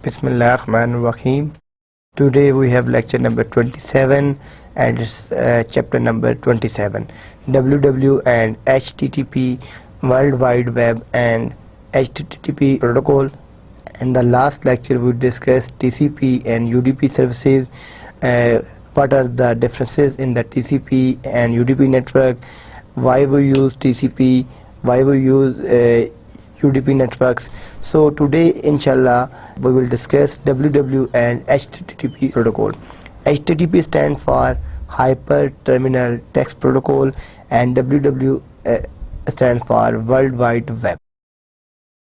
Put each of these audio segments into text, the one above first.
Bismillahirrahmanirrahim. Today we have lecture number 27 and it's chapter number 27, WWW and HTTP, World Wide Web and HTTP protocol. In the last lecture we discussed TCP and UDP services. What are the differences in the TCP and UDP network, why we use TCP, why we use UDP networks. So today inshallah we will discuss WWW and HTTP protocol. HTTP stands for Hyper Terminal Text Protocol and WWW stands for World Wide Web.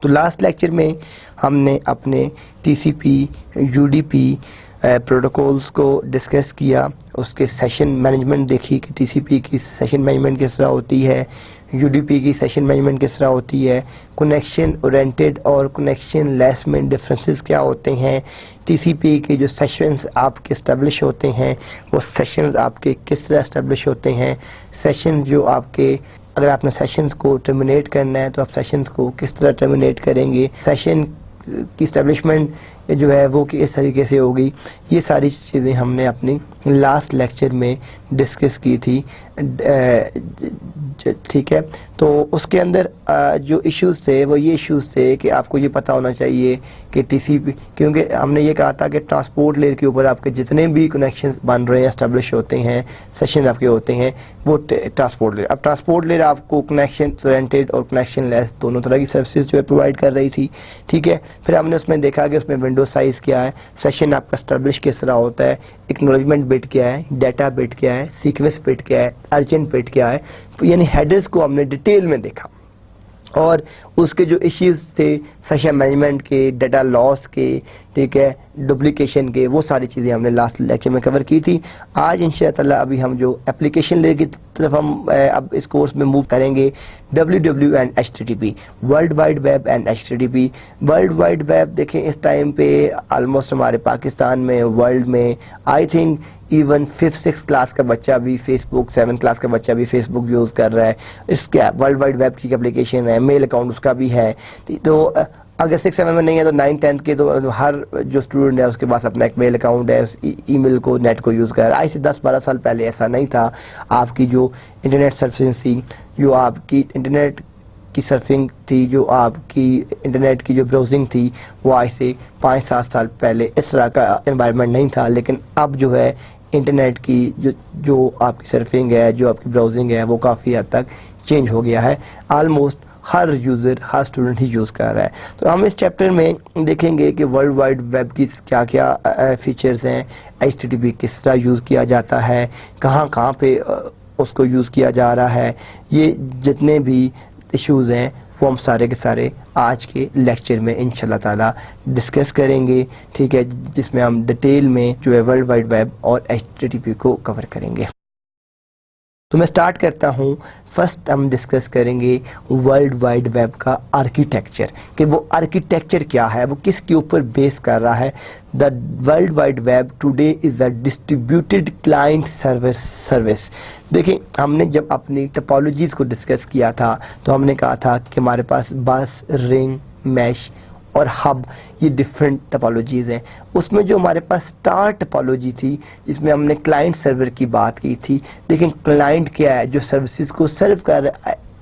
तो last lecture में हमने अपने TCP UDP protocols को discuss किया, उसके session management देखी कि TCP की सेशन मैनेजमेंट किस तरह होती है, UDP की सेशन मैनेजमेंट किस तरह होती है, कनेक्शन ओरिएंटेड और कनेक्शन लेस में डिफरेंसेस क्या होते हैं, TCP के जो सेशंस आपके इस्टेब्लिश होते हैं वो सेशंस आपके किस तरह इस्टेब्लिश होते हैं, सेशंस जो आपके अगर आपने सेशंस को टर्मिनेट करना है तो आप सेशंस को किस तरह टर्मिनेट करेंगे, सेशन की इस्टेब्लिशमेंट जो है वो किस तरीके से होगी। ये सारी चीज़ें हमने अपनी लास्ट लेक्चर में डिस्कस की थी, ठीक है। तो उसके अंदर जो इश्यूज़ थे वो ये इश्यूज़ थे कि आपको ये पता होना चाहिए कि TCP, क्योंकि हमने ये कहा था कि ट्रांसपोर्ट लेयर के ऊपर आपके जितने भी कनेक्शन बन रहे हैं, एस्टेब्लिश होते हैं, सेशन आपके होते हैं, वो ट्रांसपोर्ट लेयर। अब ट्रांसपोर्ट लेयर आपको कनेक्शन ओरिएंटेड और कनेक्शन लेस दोनों तरह की सर्विसेज जो है प्रोवाइड कर रही थी, ठीक है। फिर हमने उसमें देखा कि उसमें विंडो साइज़ क्या है, सेशन आपका एस्टेब्लिश किस तरह होता है, एक्नॉलेजमेंट बिट क्या है, डाटा बिट क्या है, सीक्वेंस बिट क्या है, अर्जेंट बिट क्या है, यानी हेडर्स को हमने डिटेल में देखा। और उसके जो इश्यूज थे सेशन मैनेजमेंट के, डाटा लॉस के, ठीक है, डुप्लीकेशन के, वो सारी चीज़ें हमने लास्ट लेक्चर में कवर की थी। आज इंशाअल्लाह अभी हम जो एप्लीकेशन लेयर की तरफ हम अब इस कोर्स में मूव करेंगे, WWW and HTTP, world wide web and HTTP। World wide web देखें इस टाइम पे ऑलमोस्ट हमारे पाकिस्तान में, वर्ल्ड में I think even 5th-6th class का बच्चा भी फेसबुक, 7th क्लास का बच्चा भी फेसबुक यूज़ कर रहा है। इसका वर्ल्ड वाइड वेब की एप्लीकेशन है, मेल अकाउंट उसका भी है। तो अगर 6-7 में नहीं है तो 9-10 के तो हर जो स्टूडेंट है उसके पास अपना एक मेल अकाउंट है, उस ईमेल को, नेट को यूज़ कर रहा है। आज से 10-12 साल पहले ऐसा नहीं था। आपकी जो इंटरनेट सर्फिंग थी, जो आपकी इंटरनेट की सर्फिंग थी, जो आपकी इंटरनेट की जो ब्राउजिंग थी, वो आज से 5-7 साल पहले इस तरह का एनवायरनमेंट नहीं था। लेकिन अब जो है इंटरनेट की जो आपकी सर्फिंग है, जो आपकी ब्राउजिंग है, वो काफ़ी हद तक चेंज हो गया है। आलमोस्ट हर यूज़र, हर स्टूडेंट ही यूज़ कर रहा है। तो हम इस चैप्टर में देखेंगे कि वर्ल्ड वाइड वेब की क्या क्या फीचर्स हैं, HTTP किस तरह यूज़ किया जाता है, कहाँ कहाँ पे उसको यूज़ किया जा रहा है, ये जितने भी इश्यूज़ हैं वो हम सारे के सारे आज के लेक्चर में इंशाल्लाह ताला डिस्कस करेंगे, ठीक है, जिसमें हम डिटेल में जो है वर्ल्ड वाइड वेब और HTTP को कवर करेंगे। तो मैं स्टार्ट करता हूँ। फर्स्ट हम डिस्कस करेंगे वर्ल्ड वाइड वेब का आर्किटेक्चर, कि वो आर्किटेक्चर क्या है, वो किसके ऊपर बेस कर रहा है। The world wide web today is a distributed client server service. देखिए, हमने जब अपनी टोपोलॉजीज़ को डिस्कस किया था तो हमने कहा था कि हमारे पास बस, रिंग, मैश और हब, ये डिफरेंट टोपोलॉजीज़ हैं। उसमें जो हमारे पास स्टार टोपोलॉजी थी, जिसमें हमने क्लाइंट सर्वर की बात की थी। लेकिन क्लाइंट क्या है, जो सर्विसेज को सर्व कर,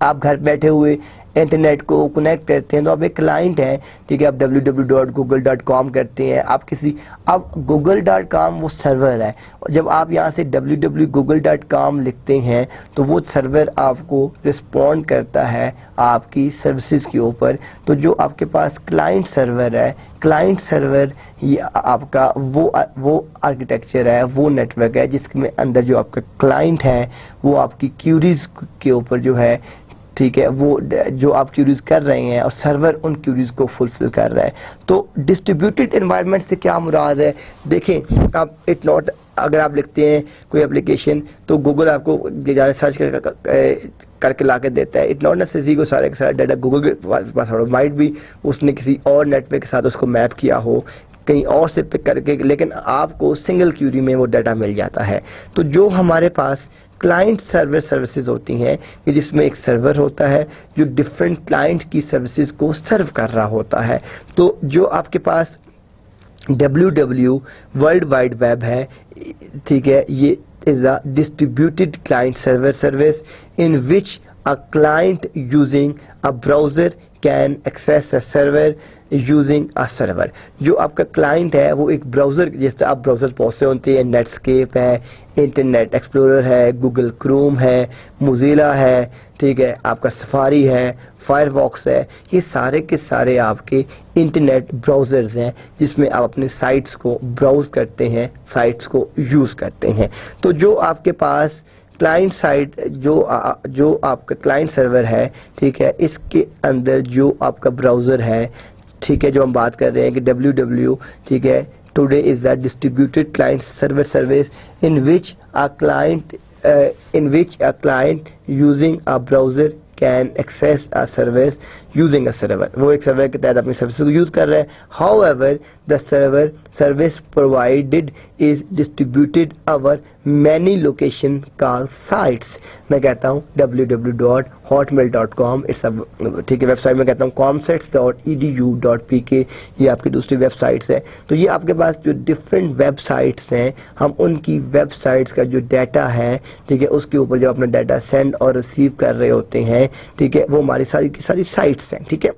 आप घर बैठे हुए इंटरनेट को कनेक्ट करते हैं तो आप एक क्लाइंट है, ठीक है। आप www.google.com करते हैं, आप किसी, अब google.com वो सर्वर है, और जब आप यहाँ से www.google.com लिखते हैं तो वो सर्वर आपको रिस्पॉन्ड करता है आपकी सर्विसेज के ऊपर। तो जो आपके पास क्लाइंट सर्वर है, क्लाइंट सर्वर ये आपका वो आर्किटेक्चर है, वो नेटवर्क है जिसमें अंदर जो आपका क्लाइंट है वो आपकी क्यूरीज के ऊपर जो है, ठीक है, वो जो आप क्यूरीज कर रहे हैं और सर्वर उन क्यूरीज को फुलफिल कर रहा है। तो डिस्ट्रीब्यूटेड एनवायरनमेंट से क्या मुराद है, देखें आप इट नॉट, अगर आप लिखते हैं कोई एप्लीकेशन तो गूगल आपको ज़्यादा सर्च करके ला के देता है। इट नॉट नेसेसरी को सारे का सारा डाटा गूगल के पास हो, माइट भी उसने किसी और नेटवर्क के साथ उसको मैप किया हो, कहीं और से पिक करके, लेकिन आपको सिंगल क्यूरी में वो डाटा मिल जाता है। तो जो हमारे पास क्लाइंट सर्वर सर्विसेज होती हैं कि जिसमें एक सर्वर होता है जो डिफरेंट क्लाइंट की सर्विसेज को सर्व कर रहा होता है। तो जो आपके पास www वर्ल्ड वाइड वेब है, ठीक है, ये is a distributed client server service in which a client using a browser can access a server using a server। जो आपका क्लाइंट है वो एक ब्राउज़र, जिस तरह आप ब्राउज़र बहुत से होते हैं, नेटस्केप है, इंटरनेट एक्सप्लोरर है, गूगल क्रोम है, मोजिला है, ठीक है, आपका सफारी है, फायरफॉक्स है, ये सारे के सारे आपके इंटरनेट ब्राउज़र्स हैं जिसमें आप अपने साइट्स को ब्राउज़ करते हैं, साइट्स को यूज़ करते हैं। तो जो आपके पास क्लाइंट साइट जो आपका क्लाइंट सर्वर है, ठीक है, इसके अंदर जो आपका ब्राउज़र है, ठीक है, जो हम बात कर रहे हैं कि www, ठीक है, today is a distributed client server service in which a client using a browser can access a service using a server. वो एक सर्वर के तहत अपनी सर्विस को यूज कर रहे हैं। However the server service provided is distributed our many location call sites. मैं कहता हूँ www.hotmail.com, इट्स ठीक है वेबसाइट में कहता हूँ comsets.edu.pk, ये आपकी दूसरी वेबसाइट्स है। तो ये आपके पास जो डिफरेंट वेबसाइट्स हैं, हम उनकी वेबसाइट्स का जो डाटा है, ठीक है, उसके ऊपर जब अपना डाटा सेंड और रिसीव कर रहे होते हैं, ठीक है, वो हमारी सारी की सारी साइट्स हैं, ठीक है।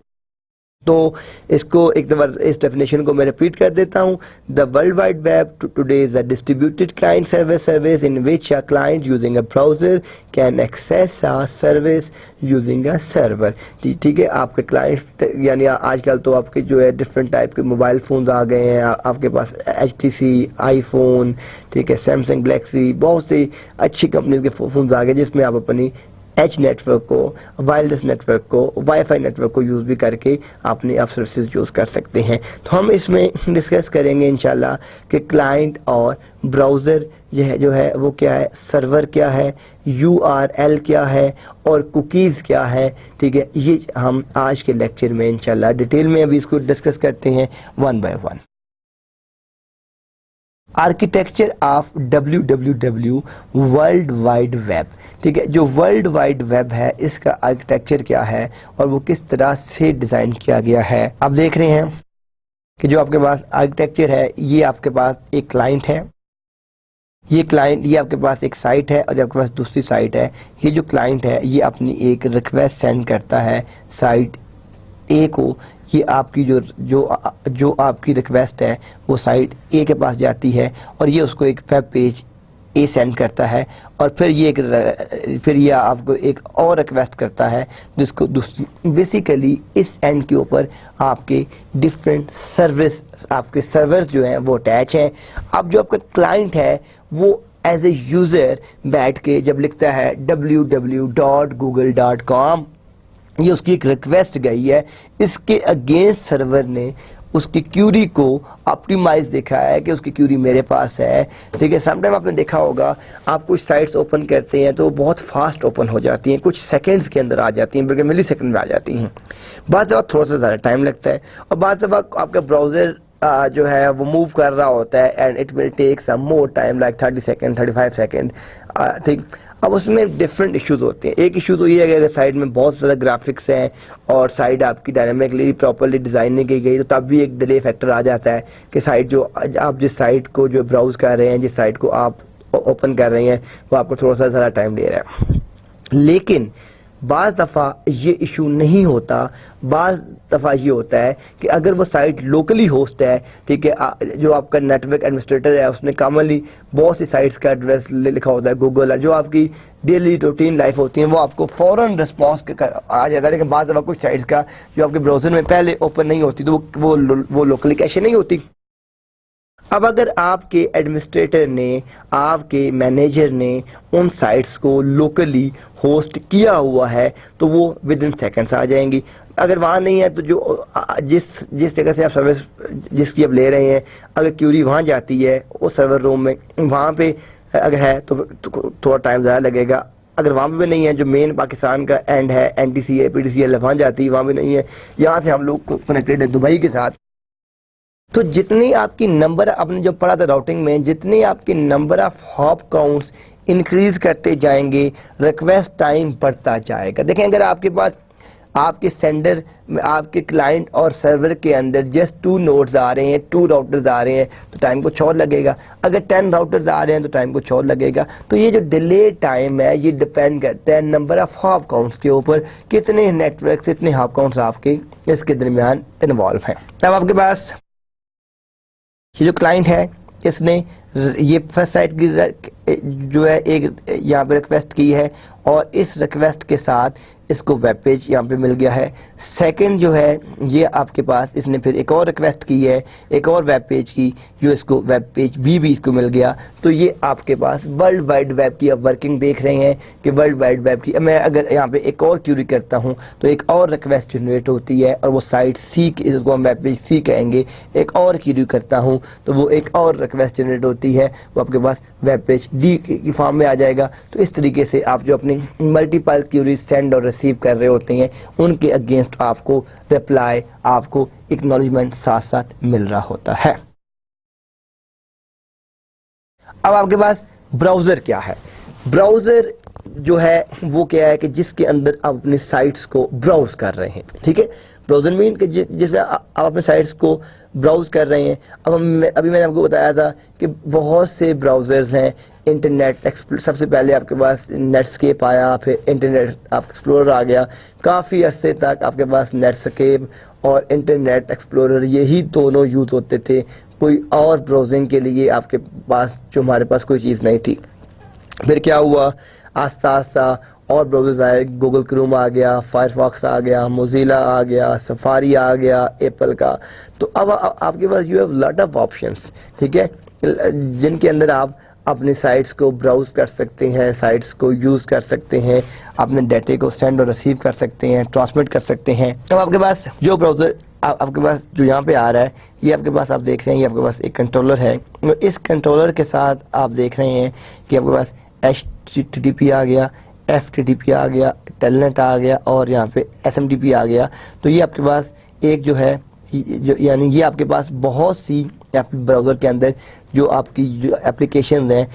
तो इसको एक दफा इस डेफिनेशन को मैं रिपीट कर देता हूँ। The world wide web today is a distributed client service service in which a client using a browser can access a service using a server. ठीक है, आपके क्लाइंट यानी आजकल तो आपके जो है डिफरेंट टाइप के मोबाइल फोन्स आ गए हैं, आपके पास HTC, आईफोन, ठीक है, सैमसंग गैलेक्सी, बहुत सी अच्छी कंपनीज के फोन्स आ गए जिसमें आप अपनी एच नेटवर्क को, वायरलेस नेटवर्क को, वाईफाई नेटवर्क को यूज़ भी करके अपने आप सर्विसेज यूज़ कर सकते हैं। तो हम इसमें डिस्कस करेंगे इंशाल्लाह कि क्लाइंट और ब्राउज़र जो है वो क्या है, सर्वर क्या है, URL क्या है और कुकीज़ क्या है, ठीक है, ये हम आज के लेक्चर में इंशाल्लाह डिटेल में अभी इसको डिस्कस करते हैं one by one. Architecture of www world wide web, ठीक है, जो वर्ल्ड वाइड वेब है इसका आर्किटेक्चर क्या है और वो किस तरह से डिज़ाइन किया गया है। आप देख रहे हैं कि जो आपके पास आर्किटेक्चर है, ये आपके पास एक क्लाइंट है, ये आपके पास एक साइट है और जो आपके पास दूसरी साइट है। ये जो क्लाइंट है ये अपनी एक रिक्वेस्ट सेंड करता है साइट ए को, ये आपकी जो आपकी रिक्वेस्ट है वो साइट ए के पास जाती है और ये उसको एक वेब पेज ए सेंड करता है और फिर ये आपको एक और रिक्वेस्ट करता है जिसको दूसरी, बेसिकली इस एंड के ऊपर आपके डिफरेंट सर्विस, आपके सर्वर्स जो हैं वो अटैच हैं। अब जो आपका क्लाइंट है वो एज ए यूज़र बैठ के जब लिखता है www.google.com, ये उसकी एक रिक्वेस्ट गई है, इसके अगेंस्ट सर्वर ने उसकी क्यूरी को ऑप्टिमाइज देखा है कि उसकी क्यूरी मेरे पास है, ठीक है। समटाइम आपने देखा होगा आप कुछ साइट्स ओपन करते हैं तो बहुत फास्ट ओपन हो जाती हैं, कुछ सेकंड्स के अंदर आ जाती हैं, बल्कि मिली सेकंड में आ जाती हैं। बाद दफ़ा थोड़ा सा ज़्यादा टाइम लगता है और बाद दफ़ा आपका ब्राउज़र जो है वो मूव कर रहा होता है and it will take some more time like 30 second 35 second, ठीक। अब उसमें डिफरेंट इश्यूज होते हैं। एक इशू तो ये है कि अगर साइड में बहुत ज़्यादा ग्राफिक्स हैं और साइड आपकी डायनामिकली प्रॉपरली डिज़ाइन नहीं की गई तो तब भी एक डिले फैक्टर आ जाता है कि साइट जो आप जिस साइट को जो ब्राउज़ कर रहे हैं, जिस साइट को आप ओपन कर रहे हैं वो आपको थोड़ा सा ज़्यादा टाइम ले रहा है। लेकिन बाज़ दफ़ा ये इशू नहीं होता, बाज़ दफ़ा ये होता है कि अगर वो साइट लोकली होस्ट है, ठीक है, जो आपका नेटवर्क एडमिनिस्ट्रेटर है उसने कॉमनली बहुत सी साइट्स का एड्रेस लिखा होता है गूगल, जो आपकी डेली रूटीन लाइफ होती है वो आपको फ़ौरन रिस्पॉन्स आ जाता है। लेकिन बाज़ दफ़ा कुछ साइट्स का जो आपके ब्राउज़र में पहले ओपन नहीं होती तो वो लोकली कैशे नहीं होती। अब अगर आपके एडमिनिस्ट्रेटर ने, आपके मैनेजर ने उन साइट्स को लोकली होस्ट किया हुआ है तो वो विद इन सेकेंड्स आ जाएंगी। अगर वहाँ नहीं है तो जो जिस जगह से आप सर्विस जिसकी आप ले रहे हैं, अगर क्यूरी वहाँ जाती है उस सर्वर रूम में, वहाँ पे अगर है तो थोड़ा टाइम ज़्यादा लगेगा। अगर वहाँ पे भी नहीं है, जो मेन पाकिस्तान का एंड है NTCA PTCL वहाँ जाती है, वहाँ भी नहीं है, यहाँ से हम लोग कनेक्टेड है दुबई के साथ। तो जितनी आपकी नंबर, आपने जो पढ़ा था राउटिंग में, जितनी आपकी number of hop counts increase करते जाएंगे, रिक्वेस्ट टाइम बढ़ता जाएगा। देखें, अगर आपके पास आपके सेंडर, आपके क्लाइंट और सर्वर के अंदर जस्ट 2 नोड्स आ रहे हैं, 2 राउटर्स आ रहे हैं, तो टाइम कुछ और लगेगा। अगर 10 राउटर्स आ रहे हैं तो टाइम कुछ और लगेगा। तो ये जो डिले टाइम है ये डिपेंड करता है नंबर ऑफ हॉप काउंट्स के ऊपर, कितने नेटवर्क, इतने हॉप काउंट्स आपके इसके दरमियान इन्वॉल्व हैं। अब आपके पास ये जो क्लाइंट है इसने ये फर्स्ट साइट की जो है एक यहाँ पे रिक्वेस्ट की है और इस रिक्वेस्ट के साथ इसको वेब पेज यहाँ पे मिल गया है। सेकंड जो है ये आपके पास इसने फिर एक और रिक्वेस्ट की है, एक और वेब पेज की, जो इसको वेब पेज भी इसको मिल गया। तो ये आपके पास वर्ल्ड वाइड वेब की अब वर्किंग देख रहे हैं कि वर्ल्ड वाइड वेब की मैं अगर यहाँ पे एक और क्यूरी करता हूँ तो एक और रिक्वेस्ट जनरेट होती है और वो साइट सी, इसको हम वेब पेज सी कहेंगे। एक और क्यूरी करता हूँ तो वो एक और रिक्वेस्ट जनरेट होती है, वो आपके पास वेब पेज डी की फॉर्म में आ जाएगा। तो इस तरीके से आप जो अपनी मल्टीपल क्यूरीज सेंड और रिसीव कर रहे होते हैं उनके अगेंस्ट आपको रिप्लाई, आपको एक्नॉलेजमेंट साथ साथ मिल रहा होता है। अब आपके पास ब्राउजर क्या है? ब्राउजर जो है वो क्या है कि जिसके अंदर आप अपने साइट्स को ब्राउज कर रहे हैं। ठीक है, ब्राउजर मीन कि जिसमें आप अपने साइट्स को ब्राउज कर रहे हैं। अब अभी मैंने आपको बताया था कि बहुत से ब्राउजर्स हैं। इंटरनेट एक्सप्लोरर, सबसे पहले आपके पास नेटस्केप आया, फिर इंटरनेट एक्सप्लोरर आ गया। काफ़ी अरसे तक आपके पास नेटस्केप और इंटरनेट एक्सप्लोरर यही दोनों यूज होते थे। कोई और ब्राउजिंग के लिए आपके पास जो हमारे पास कोई चीज़ नहीं थी। फिर क्या हुआ, आस्ता आस्ता और ब्राउजर्स आए, गूगल क्रोम आ गया, फायरफॉक्स आ गया, मोजिला आ गया, सफारी आ गया एप्पल का। तो अब आपके पास you have lot of options, ठीक है, जिनके अंदर आप अपने साइट्स को ब्राउज कर सकते हैं, साइट्स को यूज़ कर सकते हैं, अपने डाटे को सेंड और रिसीव कर सकते हैं, ट्रांसमिट कर सकते हैं। अब आपके पास जो ब्राउज़र आपके पास जो यहाँ पे आ रहा है, ये आपके पास आप देख रहे हैं, ये आपके पास एक कंट्रोलर है। इस कंट्रोलर के साथ आप देख रहे हैं कि आपके पास HTTP आ गया, FTTP आ गया, टेलनेट आ गया और यहाँ पे SMTP आ गया। तो ये आपके पास एक जो है जो यानी ये आपके पास बहुत सी ब्राउज़र के अंदर जो आपकी जो एप्लीकेशन हैं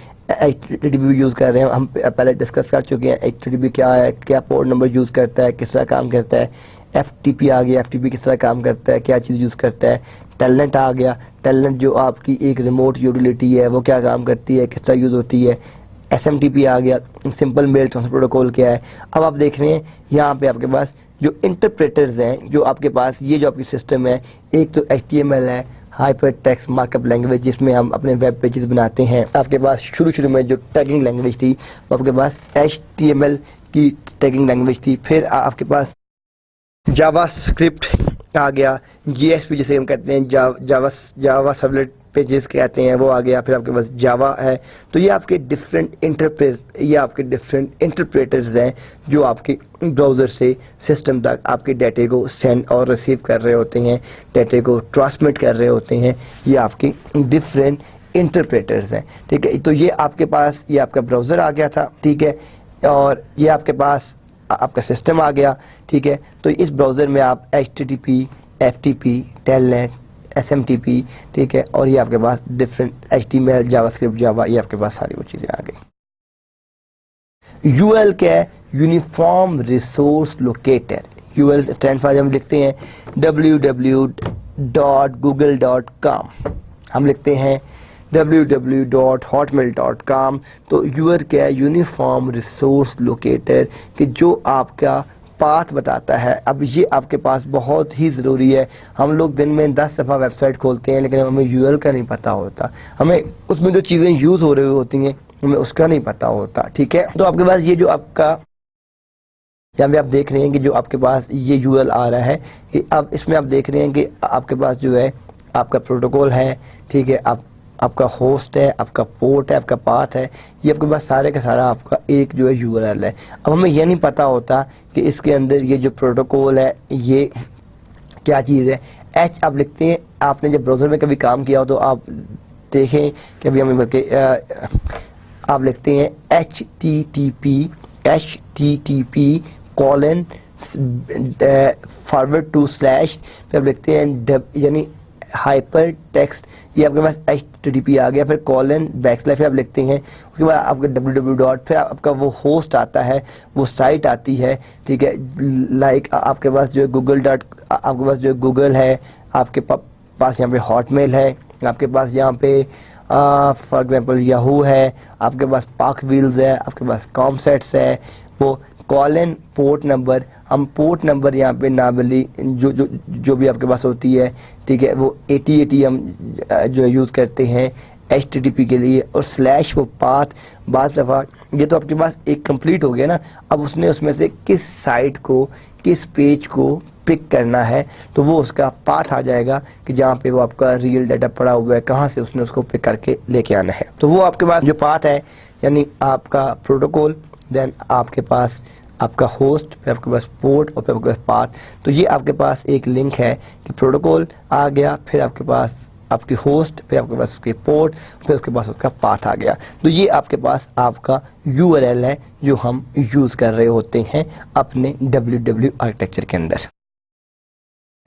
HTTP यूज़ कर रहे हैं। हम पहले डिस्कस कर चुके हैं HTTP क्या है, क्या पोर्ट नंबर यूज़ करता है, किस तरह काम करता है। FTP आ गया, FTP किस तरह काम करता है, क्या चीज़ यूज़ करता है। टेलनेट आ गया, टेलनेट जो आपकी एक रिमोट यूटिलिटी है वो क्या काम करती है, किस तरह यूज़ होती है। SMTP आ गया, सिंपल मेल ट्रांसफर प्रोटोकॉल क्या है। अब आप देख रहे हैं यहाँ पे आपके पास जो इंटरप्रेटर्स हैं, जो आपके पास ये जो आपकी सिस्टम है, एक तो HTML है, हाइपर टेक्स्ट मार्कअप लैंग्वेज, जिसमें हम अपने वेब पेजेस बनाते हैं। आपके पास शुरू में जो टैगिंग लैंग्वेज थी वो आपके पास HTML की टैगिंग लैंग्वेज थी। फिर आपके पास जावास्क्रिप्ट आ गया, JSP जिसे हम कहते हैं, जावा सर्वलेट पेजेस कहते हैं, वो आ गया। फिर आपके पास जावा है। तो ये आपके डिफरेंट इंटरप्रेटर्स हैं जो आपके ब्राउज़र से सिस्टम तक आपके डाटे को सेंड और रिसीव कर रहे होते हैं, डाटे को ट्रांसमिट कर रहे होते हैं। ये आपके डिफरेंट इंटरप्रेटर्स हैं, ठीक है। तो ये आपके पास ये आपका ब्राउज़र आ गया था, ठीक है, और ये आपके पास आपका सिस्टम आ गया, ठीक है। तो इस ब्राउज़र में आप HTTP, FTP, टेलनेट, SMTP, ठीक है, और ये आपके पास डिफरेंट HTML, जावास्क्रिप्ट, जावा, ये आपके पास सारी वो चीज़ें आ गई। UL क्या है? Uniform resource locator. UL stand for, हम लिखते हैं www.google.com, हम लिखते हैं www.hotmail.com। तो UL क्या है? यूनिफॉर्म रिसोर्स लोकेटर, कि जो आपका पाथ बताता है। अब ये आपके पास बहुत ही ज़रूरी है। हम लोग दिन में 10 दफ़ा वेबसाइट खोलते हैं लेकिन हमें URL का नहीं पता होता, हमें उसमें जो चीज़ें यूज़ हो रही होती हैं हमें उसका नहीं पता होता, ठीक है। तो आपके पास ये जो आपका यहाँ पे आप देख रहे हैं कि जो आपके पास ये URL आ रहा है, अब इसमें आप देख रहे हैं कि आपके पास जो है आपका प्रोटोकॉल है, ठीक है, आपका होस्ट है, आपका पोर्ट है, आपका पाथ है, ये आपके पास सारे का सारा आपका एक जो है URL है। अब हमें यह नहीं पता होता कि इसके अंदर ये जो प्रोटोकॉल है ये क्या चीज़ है। H आप लिखते हैं, आपने जब ब्राउज़र में कभी काम किया हो तो आप देखें कि अभी हमें बल्कि आप लिखते हैं http:// फिर आप लिखते हैं यानी हाइपर टेक्स्ट, ये आपके पास HTTP आ गया, फिर कॉलन बैकस्लैश आप लिखते हैं, उसके बाद आपका www. फिर आपका वो होस्ट आता है, वो साइट आती है, ठीक है, लाइक आपके पास जो है आपके पास जो है गूगल है, आपके पास यहाँ पे हॉटमेल है, आपके पास यहाँ पे फॉर एग्जांपल याहू है, आपके पास पाक व्हील्स है, आपके पास कॉमसेट्स है, वो कॉलन पोर्ट नंबर, हम पोर्ट नंबर यहाँ पे नाबली जो भी आपके पास होती है, ठीक है, वो 8080 हम जो यूज़ करते हैं HTTP के लिए, और स्लैश वो पाथ बात दफ़ा, ये तो आपके पास एक कंप्लीट हो गया ना। अब उसने उसमें से किस साइट को, किस पेज को पिक करना है, तो वो उसका पाथ आ जाएगा कि जहाँ पे वो आपका रियल डाटा पड़ा हुआ है, कहाँ से उसने उसको पिक करके लेके आना है। तो वो आपके पास जो पाथ है, यानी आपका प्रोटोकॉल, देन आपके पास आपका होस्ट, फिर आपके पास पोर्ट और फिर आपके पास पाथ। तो ये आपके पास एक लिंक है कि प्रोटोकॉल आ गया, फिर आपके पास आपकी होस्ट, फिर आपके पास उसके पोर्ट, फिर उसके पास उसका पाथ आ गया। तो ये आपके पास आपका URL है जो हम यूज कर रहे होते हैं अपने WW आर्किटेक्चर के अंदर।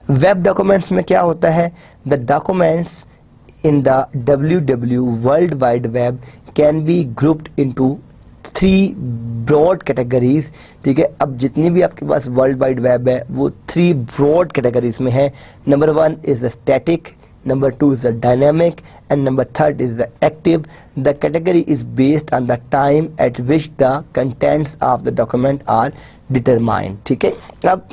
वेब डॉक्यूमेंट्स में क्या होता है, the documents in the WW world wide web can be grouped into 3 broad categories, ठीक है। अब जितनी भी आपके पास वर्ल्ड वाइड वेब है वो 3 ब्रॉड कैटेगरीज में है। Number 1 is the static, number 2 is the dynamic, and number 3 is the active. The category is based on the time at which the contents of the document are determined, ठीक है। अब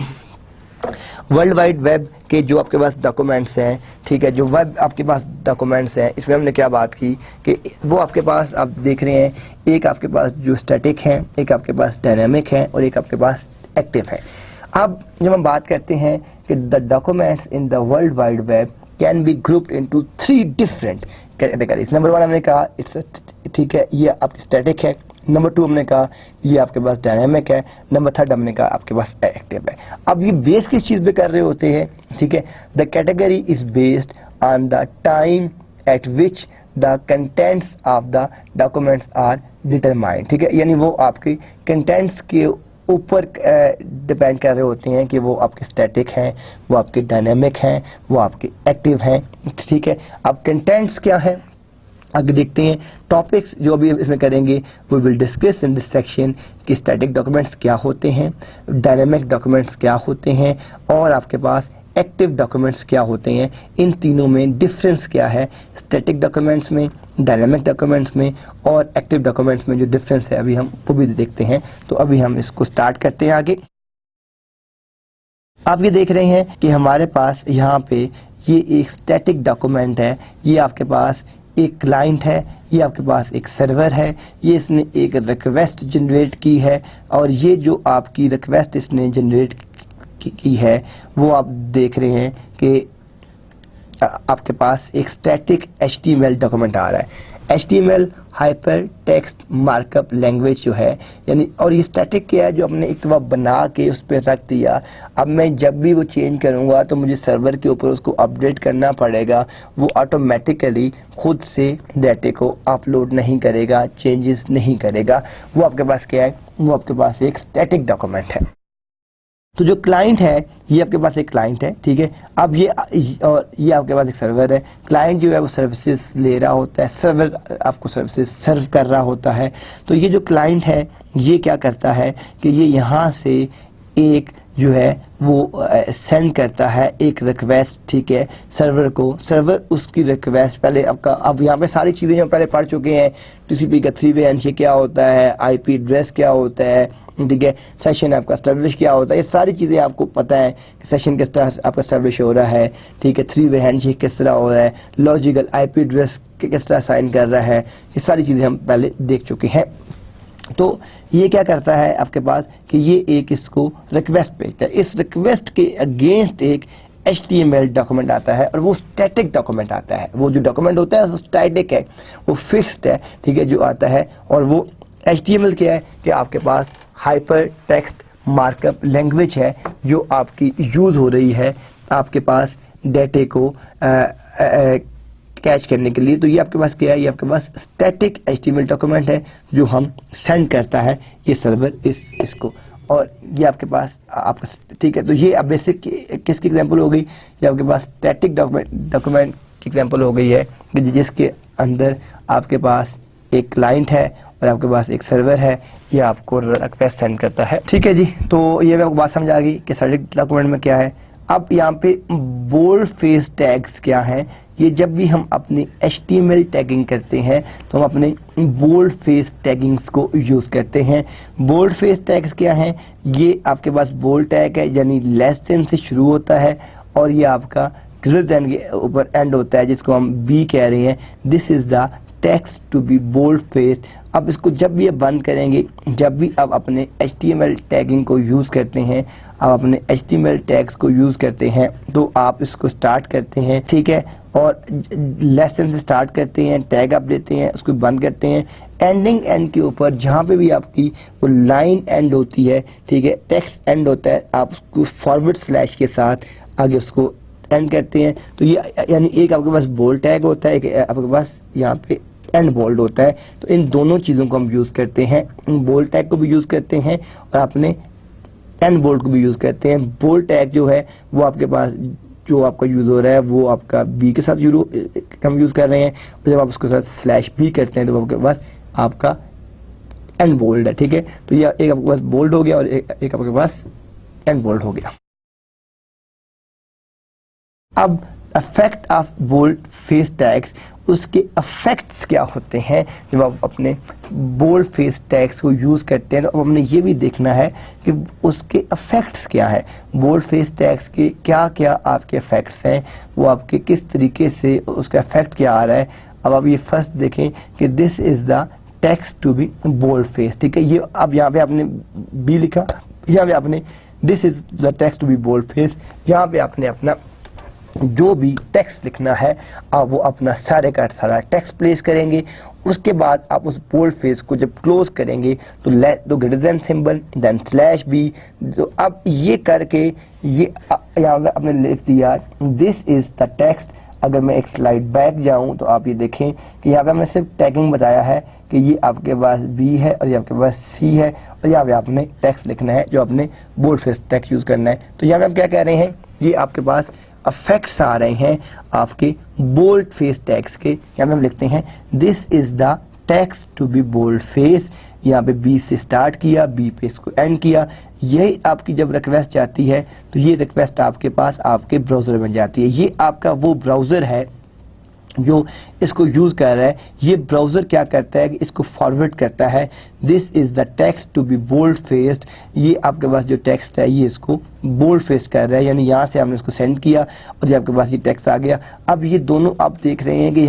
world wide web के जो आपके पास documents हैं, ठीक है, जो वेब आपके पास डॉक्यूमेंट्स हैं, इसमें हमने क्या बात की कि वो आपके पास आप देख रहे हैं, एक आपके पास जो स्टैटिक है, एक आपके पास डायनामिक है और एक आपके पास एक्टिव है। अब जब हम बात करते हैं कि the documents in the world wide web can be grouped into 3 different categories. Number 1 हमने कहा इट्स, ठीक है, ये आपकी स्टैटिक है। नंबर 2 हमने कहा ये आपके पास डायनामिक है। नंबर 3 हमने कहा आपके पास एक्टिव है। अब ये बेस किस चीज पे कर रहे होते हैं, ठीक है, the category is based on the time at which the contents of the documents are determined, ठीक है, यानी वो आपके कंटेंट्स के ऊपर डिपेंड कर रहे होते हैं कि वो आपके स्टैटिक हैं, वो आपके डायनेमिक हैं, वो आपके एक्टिव हैं, ठीक है। अब कंटेंट्स क्या है आगे देखते हैं। टॉपिक्स जो अभी इसमें करेंगे, we will discuss in this section कि स्टैटिक डॉक्यूमेंट्स क्या होते हैं, डायनेमिक डॉक्यूमेंट्स क्या होते हैं और आपके पास एक्टिव डॉक्यूमेंट्स क्या होते हैं। इन तीनों में डिफरेंस क्या है, स्टैटिक डॉक्यूमेंट्स में, डायनामिक डॉक्यूमेंट्स में और एक्टिव डॉक्यूमेंट्स में जो डिफरेंस है अभी हम वो भी देखते हैं। तो अभी हम इसको स्टार्ट करते हैं आगे। आप ये देख रहे हैं कि हमारे पास यहाँ पे ये एक स्टैटिक डॉक्यूमेंट है, ये आपके पास एक क्लाइंट है, ये आपके पास एक सर्वर है, ये इसने एक रिक्वेस्ट जनरेट की है और ये जो आपकी रिक्वेस्ट इसने जनरेट की है वो आप देख रहे हैं कि आपके पास एक स्टैटिक HTML डॉक्यूमेंट आ रहा है। HTML hyper text markup language जो है, यानी, और ये स्टैटिक क्या है, जो हमने एक दफ़ा बना के उस पर रख दिया। अब मैं जब भी वो चेंज करूँगा तो मुझे सर्वर के ऊपर उसको अपडेट करना पड़ेगा, वो ऑटोमेटिकली खुद से डाटे को अपलोड नहीं करेगा, चेंजेस नहीं करेगा। वो आपके पास क्या है, वो आपके पास एक स्टैटिक डॉक्यूमेंट है। तो जो क्लाइंट है ये आपके पास एक क्लाइंट है, ठीक है। अब ये और ये आपके पास एक सर्वर है। क्लाइंट जो है वो सर्विसेज ले रहा होता है, सर्वर आपको सर्विसेज सर्व कर रहा होता है। तो ये जो क्लाइंट है ये क्या करता है कि ये यहाँ से एक जो है वो सेंड करता है एक रिक्वेस्ट, ठीक है, सर्वर को। सर्वर उसकी रिक्वेस्ट पहले आपका, अब यहाँ पे सारी चीज़ें जो पहले पढ़ चुके हैं, TCP का 3-वे हैंडशेक क्या होता है, IP एड्रेस क्या होता है, ठीक है, सेशन आपका एस्टैब्लिश क्या होता है, ये सारी चीज़ें आपको पता है कि सेशन किस तरह आपका एस्टैब्लिश हो रहा है, ठीक है, 3-वे हैंडशेक किस तरह हो रहा है, लॉजिकल IP एड्रेस किस तरह साइन कर रहा है, ये सारी चीज़ें हम पहले देख चुके हैं। तो ये क्या करता है आपके पास कि ये एक इसको रिक्वेस्ट भेजता है, इस रिक्वेस्ट के अगेंस्ट एक HTML डॉक्यूमेंट आता है और वो स्टैटिक डॉक्यूमेंट आता है। वो जो डॉक्यूमेंट होता है वो स्टैटिक है, वो फिक्स्ड है, ठीक है, जो आता है। और वो HTML क्या है कि आपके पास हाइपर टेक्स्ट मार्कअप लैंग्वेज है जो आपकी यूज हो रही है आपके पास डेटे को कैच करने के लिए। तो ये आपके पास क्या है, ये आपके पास स्टैटिक HTML डॉक्यूमेंट है जो हम सेंड करता है ये सर्वर इसको। और ये आपके पास आपका, ठीक है। तो ये अब बेसिक किसकी एग्जांपल हो गई, ये आपके पास स्टैटिक डॉक्यूमेंट की एग्जांपल हो गई है कि जिसके अंदर आपके पास एक क्लाइंट है और आपके पास एक सर्वर है, ये आपको रिक्वेस्ट सेंड करता है, ठीक है जी। तो ये आपको बात समझ आ गई कि स्टैटिक डॉक्यूमेंट में क्या है। अब यहाँ पे बोल्ड फेस टैग्स क्या है, ये जब भी हम अपनी HTML टैगिंग करते हैं तो हम अपने बोल्ड फेस टैगिंग्स को यूज करते हैं। बोल्ड फेस टैग्स क्या है, ये आपके पास बोल्ड टैग है यानी लेस देन से शुरू होता है और ये आपका ग्रेटर देन के ऊपर एंड होता है, जिसको हम B कह रहे हैं। This is the text to be bold face. अब इसको जब भी आप बंद करेंगे, जब भी आप अपने HTML टैगिंग को यूज़ करते हैं, आप अपने HTML टैग्स को यूज़ करते हैं, तो आप इसको स्टार्ट करते हैं, ठीक है, और लेस देन से स्टार्ट करते हैं, टैग आप देते हैं, उसको बंद करते हैं। एंडिंग एंड के ऊपर जहाँ पे भी आपकी वो लाइन एंड होती है, ठीक है, टेक्स्ट एंड होता है, आप उसको फॉरवर्ड स्लैश के साथ आगे उसको एंड करते हैं। तो ये यानी एक आपके पास बोल्ड टैग होता है, एक आपके पास यहाँ पे एंड बोल्ड होता है। तो इन दोनों चीज़ों को हम यूज़ करते हैं, बोल्ड टैग को भी यूज़ करते हैं और अपने एंड बोल्ड को भी यूज़ करते हैं। बोल्ड टैग जो है वो आपके पास जो आपका यूज़ हो रहा है वो आपका B के साथ हम यूज़ कर रहे हैं, और जब आप उसके साथ स्लैश B करते हैं तो आपके पास आपका एंड बोल्ड है, ठीक है। तो ये एक आपके पास बोल्ड हो गया और एक आपके पास एंड बोल्ड हो गया। अब effect of bold face tags, उसके इफेक्ट्स क्या होते हैं जब आप अपने बोल्ड फेस टैग्स को यूज़ करते हैं। तो अब हमने ये भी देखना है कि उसके इफेक्ट्स क्या है, बोल्ड फेस टैग्स के क्या क्या आपके इफेक्ट्स हैं, वो आपके किस तरीके से उसका इफेक्ट क्या आ रहा है। अब आप ये फर्स्ट देखें कि this is the text to be bold face, ठीक है। ये अब यहाँ पे आपने B लिखा, यहाँ पे आपने this is the text to be bold face, यहाँ पे आपने अपना जो भी टेक्स्ट लिखना है आप वो अपना सारे का सारा टेक्स्ट प्लेस करेंगे। उसके बाद आप उस बोल्ड फेस को जब क्लोज करेंगे तो greater than symbol then slash B। तो अब ये करके ये यहाँ पे आपने लिख दिया दिस इज द टेक्स्ट। अगर मैं एक स्लाइड बैक जाऊं तो आप ये देखें कि यहाँ पे हमने सिर्फ टैगिंग बताया है कि ये आपके पास B है और ये आपके पास C है और यहाँ पे आपने टेक्स्ट लिखना है जो आपने बोल्ड फेस टेक्स्ट यूज करना है। तो यहाँ पे हम क्या कह रहे हैं, ये आपके पास इफेक्ट्स आ रहे हैं आपके बोल्ड फेस टैग्स के। यहाँ पे हम लिखते हैं this is the text to be bold face, यहाँ पे B से स्टार्ट किया, B पे इसको एंड किया। यही आपकी जब रिक्वेस्ट जाती है तो ये रिक्वेस्ट आपके पास आपके ब्राउज़र में जाती है। ये आपका वो ब्राउज़र है जो इसको यूज़ कर रहा है। ये ब्राउज़र क्या करता है कि इसको फॉरवर्ड करता है this is the text to be bold faced. ये आपके पास जो टेक्स्ट है ये इसको बोल्ड फेस कर रहा है, यानी यहाँ से हमने इसको सेंड किया और ये आपके पास ये टेक्स्ट आ गया। अब ये दोनों आप देख रहे हैं कि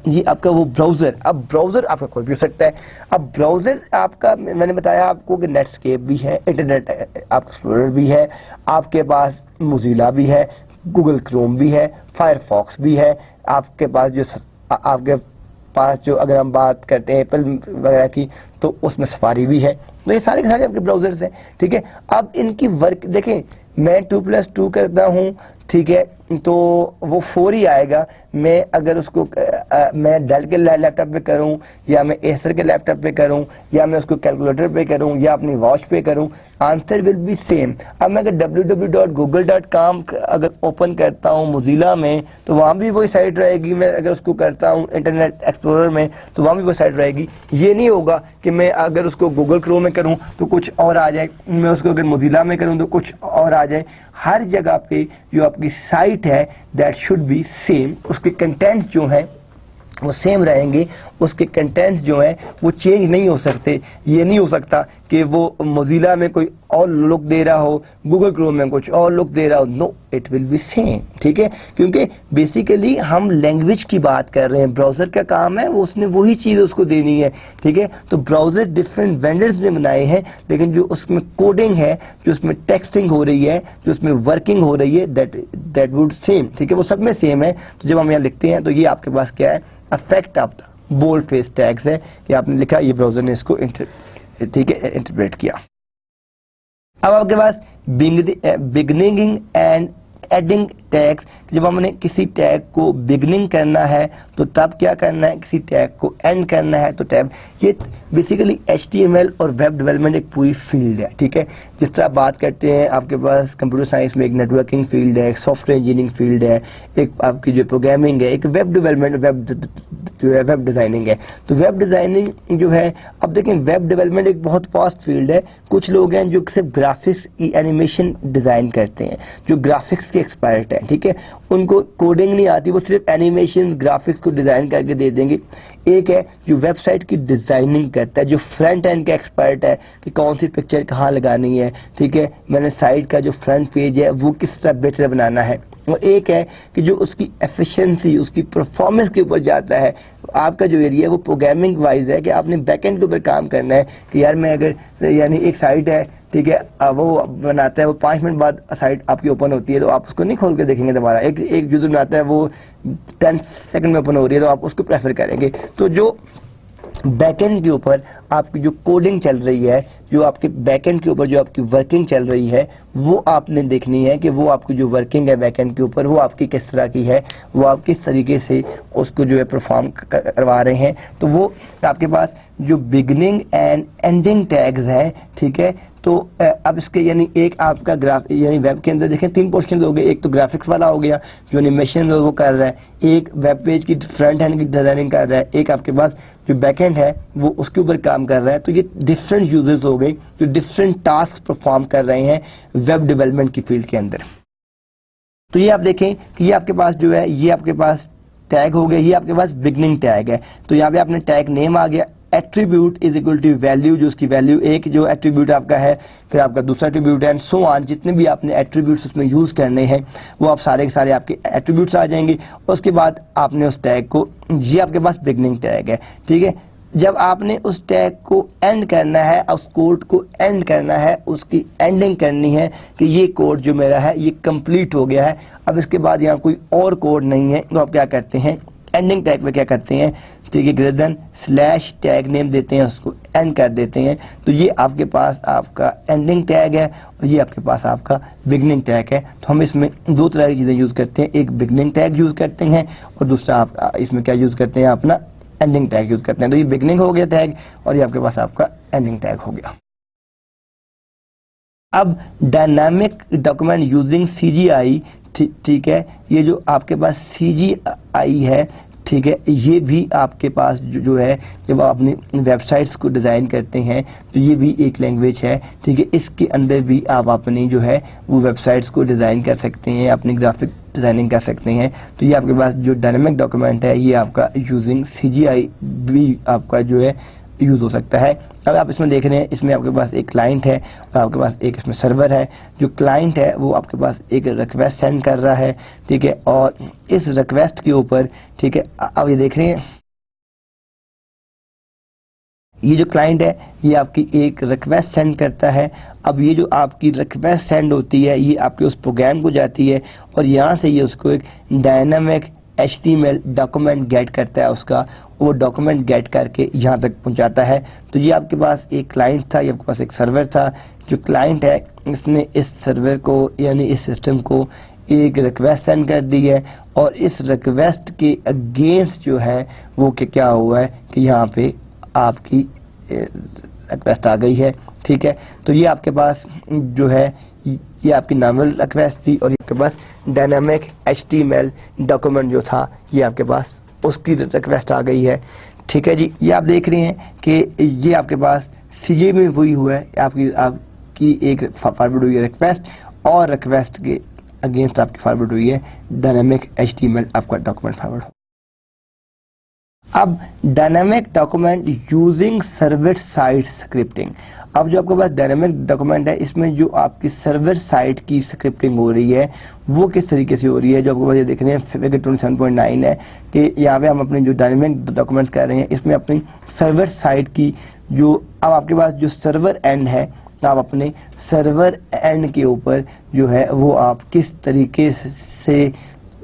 ये आपका वो ब्राउज़र, अब ब्राउज़र आपका कोई भी हो सकता है। अब ब्राउज़र आपका मैंने बताया आपको कि नेटस्केप भी है, इंटरनेट आपका एक्सप्लोरर भी है, आपके पास मोज़िला भी है, गूगल क्रोम भी है, फायरफॉक्स भी है, आपके पास जो अगर हम बात करते हैं एप्पल वगैरह की तो उसमें सफारी भी है। तो ये सारे के सारे आपके ब्राउजर्स हैं, ठीक है। अब इनकी वर्क देखें, मैं 2+2 करता हूँ, ठीक है, तो वो 4 ही आएगा। मैं अगर उसको मैं डेल के लैपटॉप पे करूं या मैं एसर के लैपटॉप पे करूं या मैं उसको कैलकुलेटर पे करूं या अपनी वॉच पे करूं, आंसर विल बी सेम। अब मैं अगर www.google.com अगर ओपन करता हूं मोज़िला में तो वहाँ भी वही साइट रहेगी। मैं अगर उसको करता हूं इंटरनेट एक्सप्लोरर में तो वहाँ भी वही साइट रहेगी। ये नहीं होगा कि मैं अगर उसको गूगल क्रोम में करूँ तो कुछ और आ जाए, मैं उसको अगर मोज़िला में करूँ तो कुछ और आ जाए। हर जगह पे जो आपकी साइट है दैट शुड बी सेम, उसके कंटेंट्स जो हैं वो सेम रहेंगे, उसके कंटेंट्स जो हैं वो चेंज नहीं हो सकते। ये नहीं हो सकता कि वो मोज़िला में कोई और लुक दे रहा हो, गूगल क्रोम में कुछ और लुक दे रहा हो, no it will be same, ठीक है। क्योंकि बेसिकली हम लैंग्वेज की बात कर रहे हैं, ब्राउज़र का काम है वो उसने वही चीज़ उसको देनी है, ठीक है। तो ब्राउज़र डिफरेंट वेंडर्स ने बनाए हैं, लेकिन जो उसमें कोडिंग है, जो उसमें टेक्सटिंग हो रही है, जो उसमें वर्किंग हो रही है, दैट वुड सेम, ठीक है, वो सब में सेम है। तो जब हम यहाँ लिखते हैं तो ये आपके पास क्या है, effect of the bold face tags है कि आपने लिखा, ये ब्राउज़र ने इसको ठीक है इंटरप्रेट किया। अब आपके पास बिगिनिंग एंड एडिंग टैग्स, जब हमने किसी टैग को बिगनिंग करना है तो तब क्या करना है, किसी टैग को एंड करना है तो टैब। ये बेसिकली HTML और वेब डेवलपमेंट एक पूरी फील्ड है, ठीक है। जिस तरह बात करते हैं आपके पास कंप्यूटर साइंस में एक नेटवर्किंग फील्ड है, एक सॉफ्टवेयर इंजीनियरिंग फील्ड है, एक आपकी जो प्रोग्रामिंग है, एक वेब डेवलपमेंट, वेब डिजाइनिंग है। तो वेब डिजाइनिंग जो है, अब देखें वेब डेवलपमेंट एक बहुत फास्ट फील्ड है। कुछ लोग हैं जो सिर्फ ग्राफिक्स की एनिमेशन डिजाइन करते हैं, जो ग्राफिक्स के एक्सपर्ट हैं, ठीक है। उनको कोडिंग नहीं आती, वो सिर्फ एनिमेशन ग्राफिक्स को डिजाइन करके दे देंगे। एक है जो वेबसाइट की डिजाइनिंग करता है, जो फ्रंट एंड का एक्सपर्ट है कि कौन सी पिक्चर कहाँ लगानी है, ठीक है, मैंने साइट का जो फ्रंट पेज है वो किस तरह बेहतर बनाना है। और एक है कि जो उसकी एफिशिएंसी, उसकी परफॉर्मेंस के ऊपर जाता है। आपका जो एरिया है वो प्रोग्रामिंग वाइज है कि आपने बैकएंड के ऊपर काम करना है कि यार मैं अगर यानी एक साइट है, ठीक है, वो बनाता है, वो 5 मिनट बाद साइट आपकी ओपन होती है तो आप उसको नहीं खोल के देखेंगे दोबारा। एक यूजर बनाता है वो 10 सेकंड में ओपन हो रही है तो आप उसको प्रेफर करेंगे। तो जो बैकएंड के ऊपर आपकी जो कोडिंग चल रही है, जो आपके बैकएंड के ऊपर जो आपकी वर्किंग चल रही है, वो आपने देखनी है कि वो आपकी जो वर्किंग है बैकएंड के ऊपर वो आपकी किस तरह की है, वो आप किस तरीके से उसको जो है परफॉर्म करवा रहे हैं। तो वो आपके पास जो बिगनिंग एंड एंडिंग टैग्स हैं, ठीक है। तो अब इसके यानी एक आपका ग्राफ यानी वेब के अंदर देखें 3 पोर्शन हो गए। एक तो ग्राफिक्स वाला हो गया जो एनिमेशन वो कर रहा है, एक वेब पेज की फ्रंट एंड की डिजाइनिंग कर रहा है, एक आपके पास जो बैक एंड है वो उसके ऊपर काम कर रहा है। तो ये डिफरेंट यूजर्स हो गए जो डिफरेंट टास्क परफॉर्म कर रहे हैं वेब डेवलपमेंट की फील्ड के अंदर। तो ये आप देखें कि ये आपके पास जो है ये आपके पास टैग हो गया, ये आपके पास बिगनिंग टैग है। तो यहाँ पे आपने टैग नेम आ गया, attribute is equal to value, जो उसकी वैल्यू एक जो एट्रीब्यूट आपका है, फिर आपका दूसरा एट्रीब्यूट है एंड सो ऑन। जितने भी आपने एट्रीब्यूट्स उसमें यूज करने हैं वो आप सारे के सारे आपके एट्रीब्यूट्स आ जाएंगे। उसके बाद आपने उस टैग को, ये आपके पास बिगनिंग टैग है, ठीक है। जब आपने उस टैग को एंड करना है, उस कोड को एंड करना है, उसकी एंडिंग करनी है कि ये कोड जो मेरा है ये कंप्लीट हो गया है, अब इसके बाद यहाँ कोई और कोड नहीं है, तो आप क्या करते हैं एंडिंग टैग पे क्या करते हैं, ठीक है, greater than slash tag name देते हैं, उसको एंड कर देते हैं। तो ये आपके पास आपका एंडिंग टैग है और ये आपके पास आपका बिगनिंग टैग है। तो हम इसमें 2 तरह की चीजें यूज करते हैं, एक बिगनिंग टैग यूज करते हैं और दूसरा आप इसमें क्या यूज करते हैं, अपना एंडिंग टैग यूज करते हैं। तो ये बिगनिंग हो गया टैग और ये आपके पास आपका एंडिंग टैग हो गया। अब डायनामिक डॉक्यूमेंट यूजिंग CGI, ठीक है, ये जो आपके पास CGI है, ठीक है, ये भी आपके पास जो है जब आप अपनी वेबसाइट्स को डिज़ाइन करते हैं तो ये भी एक लैंग्वेज है, ठीक है। इसके अंदर भी आप अपनी जो है वो वेबसाइट्स को डिज़ाइन कर सकते हैं, अपनी ग्राफिक डिज़ाइनिंग कर सकते हैं। तो ये आपके पास जो डायनामिक डॉक्यूमेंट है ये आपका यूजिंग CGI भी आपका जो है यूज हो सकता है। अब आप इसमें देख रहे हैं इसमें आपके पास एक क्लाइंट है और आपके पास एक इसमें सर्वर है। जो क्लाइंट है वो आपके पास एक रिक्वेस्ट सेंड कर रहा है, ठीक है, और इस रिक्वेस्ट के ऊपर, ठीक है, अब ये देख रहे हैं ये जो क्लाइंट है ये आपकी एक रिक्वेस्ट सेंड करता है। अब ये जो आपकी रिक्वेस्ट सेंड होती है ये आपके उस प्रोग्राम को जाती है और यहाँ से ये उसको एक डायनामिक HTML डॉक्यूमेंट गेट करता है, उसका वो डॉक्यूमेंट गेट करके यहाँ तक पहुँचाता है। तो ये आपके पास एक क्लाइंट था, ये आपके पास एक सर्वर था। जो क्लाइंट है इसने इस सर्वर को यानी इस सिस्टम को एक रिक्वेस्ट सेंड कर दी है और इस रिक्वेस्ट के अगेंस्ट जो है वो क्या हुआ है कि यहाँ पे आपकी रिक्वेस्ट आ गई है, ठीक है। तो ये आपके पास जो है ये आपकी नॉर्मल रिक्वेस्ट थी और आपके पास डायनामिक HTML डॉक्यूमेंट जो था ये आपके पास उसकी रिक्वेस्ट आ गई है, ठीक है जी। ये आप देख रहे हैं कि ये आपके पास CGI में वही हुआ है, आपकी एक फॉरवर्ड हुई है रिक्वेस्ट और रिक्वेस्ट के अगेंस्ट आपकी फॉरवर्ड हुई है डायनामिक HTML आपका डॉक्यूमेंट फॉरवर्ड हो। अब dynamic document using server side scripting. अब जो आपके पास डायनामिक डॉक्यूमेंट है इसमें जो आपकी सर्वर साइड की स्क्रिप्टिंग हो रही है वो किस तरीके से हो रही है। जो आपके पास ये देख रहे हैं फिगर 27.9 है कि यहाँ पे हम अपने जो डायनामिक डॉक्यूमेंट्स कर रहे हैं इसमें अपनी सर्वर साइड की जो अब आपके पास जो सर्वर एंड है आप अपने सर्वर एंड के ऊपर जो है वो आप किस तरीके से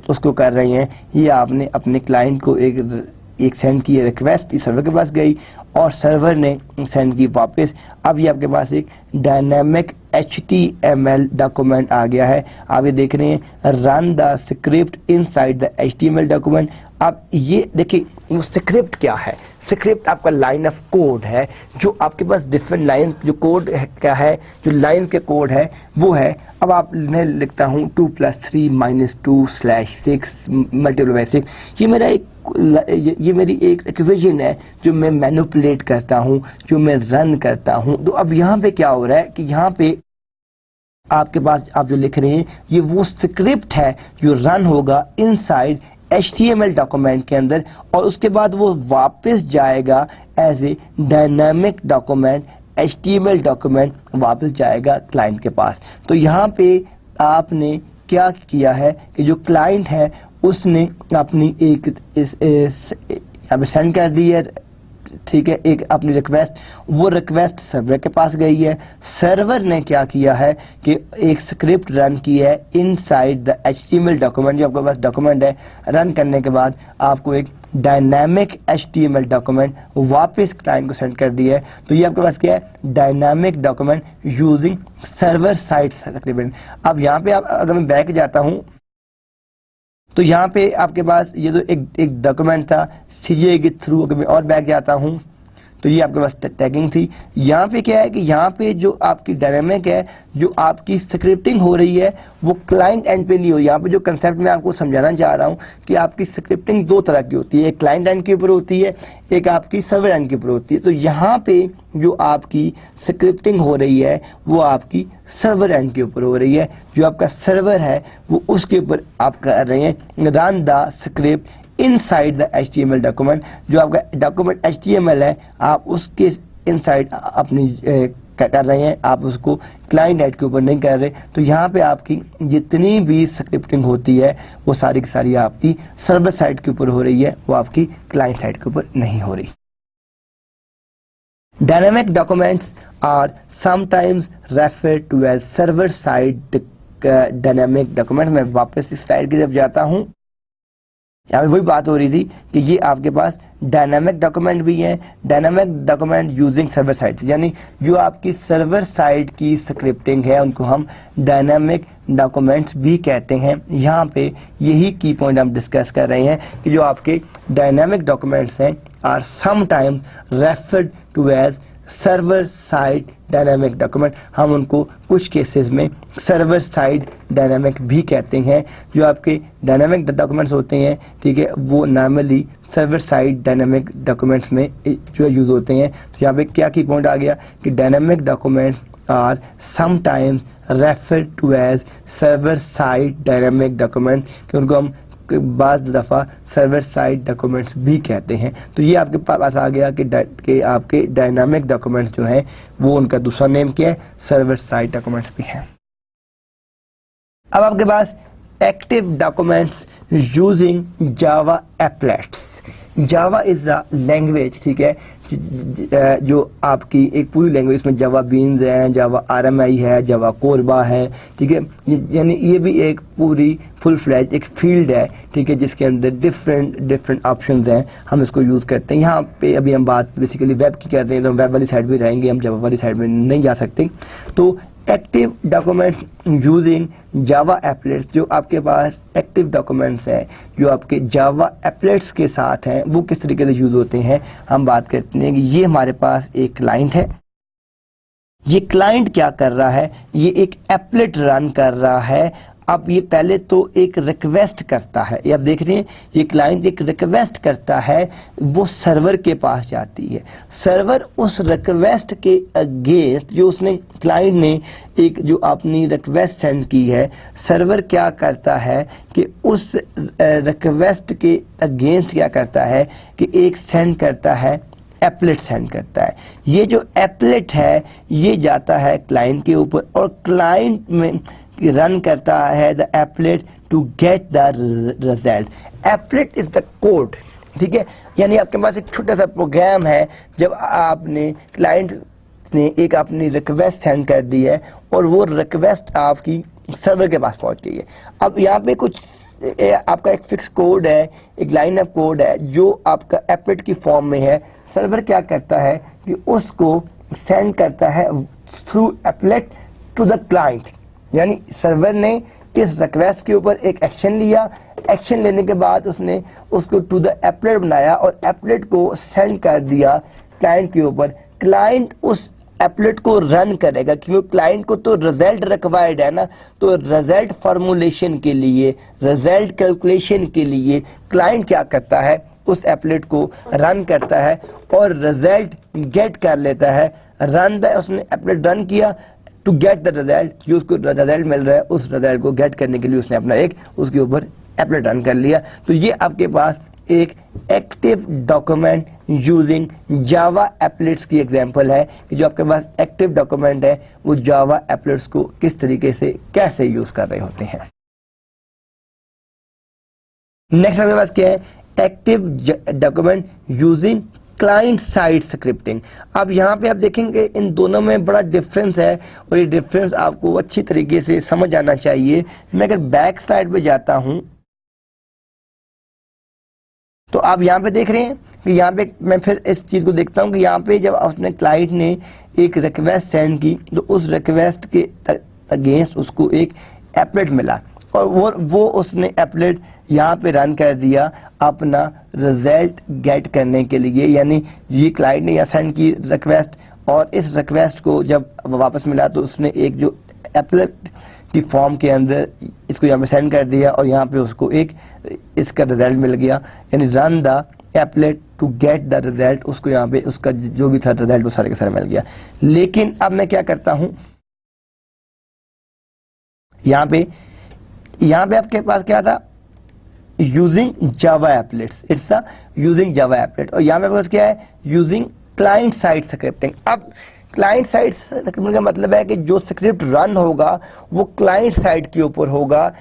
उसको कर रहे हैं। ये आपने अपने क्लाइंट को एक सेंड की रिक्वेस्ट सर्वर के पास गई और सर्वर ने सेंड की वापस। अब ये आपके पास एक डायनामिक HTML डॉक्यूमेंट आ गया है। आप ये देख रहे हैं run the script inside the HTML document. अब ये देखिए वो स्क्रिप्ट क्या है, स्क्रिप्ट आपका लाइन ऑफ कोड है, जो आपके पास डिफरेंट लाइंस जो कोड क्या है, जो लाइन के कोड है वो है। अब आप मैं लिखता हूँ 2 + 3 - 2 /6 × 6। ये मेरी एक इक्वेशन है जो मैं मैनिपुलेट करता हूँ, जो मैं रन करता हूँ। तो अब यहाँ पे क्या हो रहा है कि यहाँ पे आपके पास आप जो लिख रहे हैं ये वो स्क्रिप्ट है जो रन होगा इनसाइड HTML डॉक्यूमेंट के अंदर, और उसके बाद वो वापस जाएगा as a dynamic document, HTML document वापस जाएगा क्लाइंट के पास। तो यहाँ पे आपने क्या किया है कि जो क्लाइंट है उसने अपनी एक यहाँ पे सेंड कर दी है, ठीक है, एक अपनी रिक्वेस्ट, वो रिक्वेस्ट सर्वर के पास गई है। सर्वर ने क्या किया है कि एक स्क्रिप्ट रन की है इनसाइड द HTML डॉक्यूमेंट, जो आपके पास डॉक्यूमेंट है। रन करने के बाद आपको एक डायनामिक HTML डॉक्यूमेंट वापस क्लाइंट को सेंड कर दिया है। तो ये आपके पास क्या है, dynamic document using server side script. अब यहाँ पे अगर मैं बैक जाता हूँ तो यहाँ पे आपके पास ये तो एक डॉक्यूमेंट था CJ के थ्रू। अगर मैं और बैक जाता हूँ तो ये आपके पास टैगिंग थी। यहाँ पे क्या है कि यहाँ पे जो आपकी डायनामिक है, जो आपकी स्क्रिप्टिंग हो रही है वो क्लाइंट एंड पे नहीं हो। यहाँ पे जो कंसेप्ट मैं आपको समझाना चाह रहा हूँ कि आपकी स्क्रिप्टिंग दो तरह की होती है, एक क्लाइंट एंड के ऊपर होती है, एक आपकी सर्वर एंड के ऊपर होती है। तो यहाँ पे जो आपकी स्क्रिप्टिंग हो रही है वो आपकी सर्वर एंड के ऊपर हो रही है। जो आपका सर्वर है वो उसके ऊपर आप कर रहे हैं run the script inside the HTML document. जो आपका डॉक्यूमेंट HTML है आप उसके इनसाइड अपनी कर रहे हैं, आप उसको क्लाइंट साइड के ऊपर नहीं कर रहे। तो यहाँ पे आपकी जितनी भी स्क्रिप्टिंग होती है वो सारी की सारी आपकी सर्वर साइड के ऊपर हो रही है, वो आपकी क्लाइंट साइड के ऊपर नहीं हो रही। Dynamic documents are sometimes referred to as server side dynamic document। मैं वापस इस स्लाइड की तरफ जाता हूँ। यहाँ पे वही बात हो रही थी कि ये आपके पास डायनामिक डॉक्यूमेंट भी है, dynamic document using server side, यानी जो आपकी सर्वर साइड की स्क्रिप्टिंग है उनको हम डायनामिक डॉक्यूमेंट्स भी कहते हैं। यहाँ पे यही की पॉइंट हम डिस्कस कर रहे हैं कि जो आपके डायनामिक डॉक्यूमेंट्स हैं are sometimes referred to as server side dynamic document. हम उनको कुछ केसेस में सर्वर साइड डायनामिक भी कहते हैं। जो आपके डायनामिक डॉक्यूमेंट्स होते हैं, ठीक है, वो normally server side dynamic documents में जो यूज होते हैं। तो यहाँ पे क्या की पॉइंट आ गया कि dynamic documents are sometimes referred to as server side dynamic document, कि उनको हम बाज़ दफ़ा सर्वर साइड डॉक्यूमेंट्स भी कहते हैं। तो ये आपके पास आ गया कि आपके डायनामिक डॉक्यूमेंट्स जो हैं वो उनका दूसरा नेम क्या है, सर्वर साइड डॉक्यूमेंट्स भी हैं। अब आपके पास active documents using Java applets. Java is the language, ठीक है, जो आपकी एक पूरी लैंग्वेज में जावा बीन्स है, जावा RMI है, जावा कोरबा है, ठीक है, यानी ये भी एक पूरी फुल फ्लैज एक फील्ड है, ठीक है, जिसके अंदर डिफरेंट ऑप्शंस हैं, हम इसको यूज़ करते हैं। यहाँ पे अभी हम बात बेसिकली वेब की कर रहे हैं, तो हम वेब वाली साइड में रहेंगे, हम जावा वाली साइड में नहीं जा सकते। तो एक्टिव डॉक्यूमेंट्स यूजिंग जावा एप्लेट्स, जो आपके पास एक्टिव डॉक्यूमेंट्स हैं जो आपके जावा एप्लेट्स के साथ हैं, वो किस तरीके से यूज होते हैं हम बात करते हैं। कि ये हमारे पास एक क्लाइंट है, ये क्लाइंट क्या कर रहा है, ये एक एप्लेट रन कर रहा है। अब ये पहले तो एक रिक्वेस्ट करता है, ये आप देख रहे हैं ये क्लाइंट एक रिक्वेस्ट करता है, वो सर्वर के पास जाती है। सर्वर उस रिक्वेस्ट के अगेंस्ट जो उसने क्लाइंट ने एक जो अपनी रिक्वेस्ट सेंड की है, सर्वर क्या करता है कि उस रिक्वेस्ट के अगेंस्ट क्या करता है कि एक सेंड करता है, एप्लेट सेंड करता है। ये जो एप्लेट है ये जाता है क्लाइंट के ऊपर और क्लाइंट में रन करता है the applet to get the result. Applet is the code, ठीक है, यानी आपके पास एक छोटा सा प्रोग्राम है। जब आपने क्लाइंट ने एक अपनी रिक्वेस्ट सेंड कर दी है और वो रिक्वेस्ट आपकी सर्वर के पास पहुंच गई है। अब यहाँ पे कुछ आपका एक फिक्स कोड है, एक लाइन ऑफ कोड है जो आपका एप्लेट की फॉर्म में है, सर्वर क्या करता है कि उसको सेंड करता है through applet to the client, यानी सर्वर ने इस रिक्वेस्ट के ऊपर एक एक्शन लिया, एक्शन लेने के बाद उसने उसको टू द एप्लेट बनाया और एप्लेट को सेंड कर दिया क्लाइंट के ऊपर। क्लाइंट उस एप्लेट को रन करेगा क्योंकि क्लाइंट को तो रिजल्ट रिक्वायर्ड है ना, तो रिजल्ट फॉर्मुलेशन के लिए, रिजल्ट कैलकुलेशन के लिए क्लाइंट क्या करता है, उस एप्लेट को रन करता है और रिजल्ट गेट कर लेता है। रन द उसने एप्लेट रन किया टू गेट द रिजल्ट, जो उसको रिजल्ट मिल रहा है उस रिजल्ट को गेट करने के लिए उसने अपना एक उसके ऊपर एप्लेट रन कर लिया। तो ये आपके पास एक एक्टिव डॉक्यूमेंट यूजिंग जावा एप्लेट्स की एग्जांपल है कि जो आपके पास एक्टिव डॉक्यूमेंट है वो जावा एप्लेट्स को किस तरीके से कैसे यूज कर रहे होते हैं। नेक्स्ट आपके पास क्या है, active document using client side scripting. अब यहाँ पे आप देखेंगे इन दोनों में बड़ा डिफरेंस है और ये डिफरेंस आपको अच्छी तरीके से समझ आना चाहिए। मैं अगर बैक साइड पे जाता हूं तो आप यहाँ पे देख रहे हैं कि यहाँ पे मैं फिर इस चीज को देखता हूँ कि यहाँ पे जब अपने क्लाइंट ने एक रिक्वेस्ट सेंड की तो उस रिक्वेस्ट के अगेंस्ट उसको एक एप्लेट मिला और वो उसने एप्लेट यहाँ पे रन कर दिया अपना रिजल्ट गेट करने के लिए। यानी ये क्लाइंट ने यहाँ सेंड की रिक्वेस्ट और इस रिक्वेस्ट को जब वापस मिला तो उसने एक जो एप्लेट की फॉर्म के अंदर इसको यहाँ पे सेंड कर दिया और यहाँ पे उसको एक इसका रिजल्ट मिल गया। यानी run the applet to get the result, उसको यहाँ पे उसका जो भी था रिजल्ट वो सारे के सारे मिल गया। लेकिन अब मैं क्या करता हूं, यहाँ पे आपके पास क्या था, using Java एप्लेट्स, it's a using Java applet, और यहाँ पे आपके पास क्या है, यूजिंग क्लाइंट साइड स्क्रिप्टिंग। अब क्लाइंट साइड स्क्रिप्टिंग का मतलब है कि जो स्क्रिप्ट रन होगा वो क्लाइंट साइड के ऊपर होगा,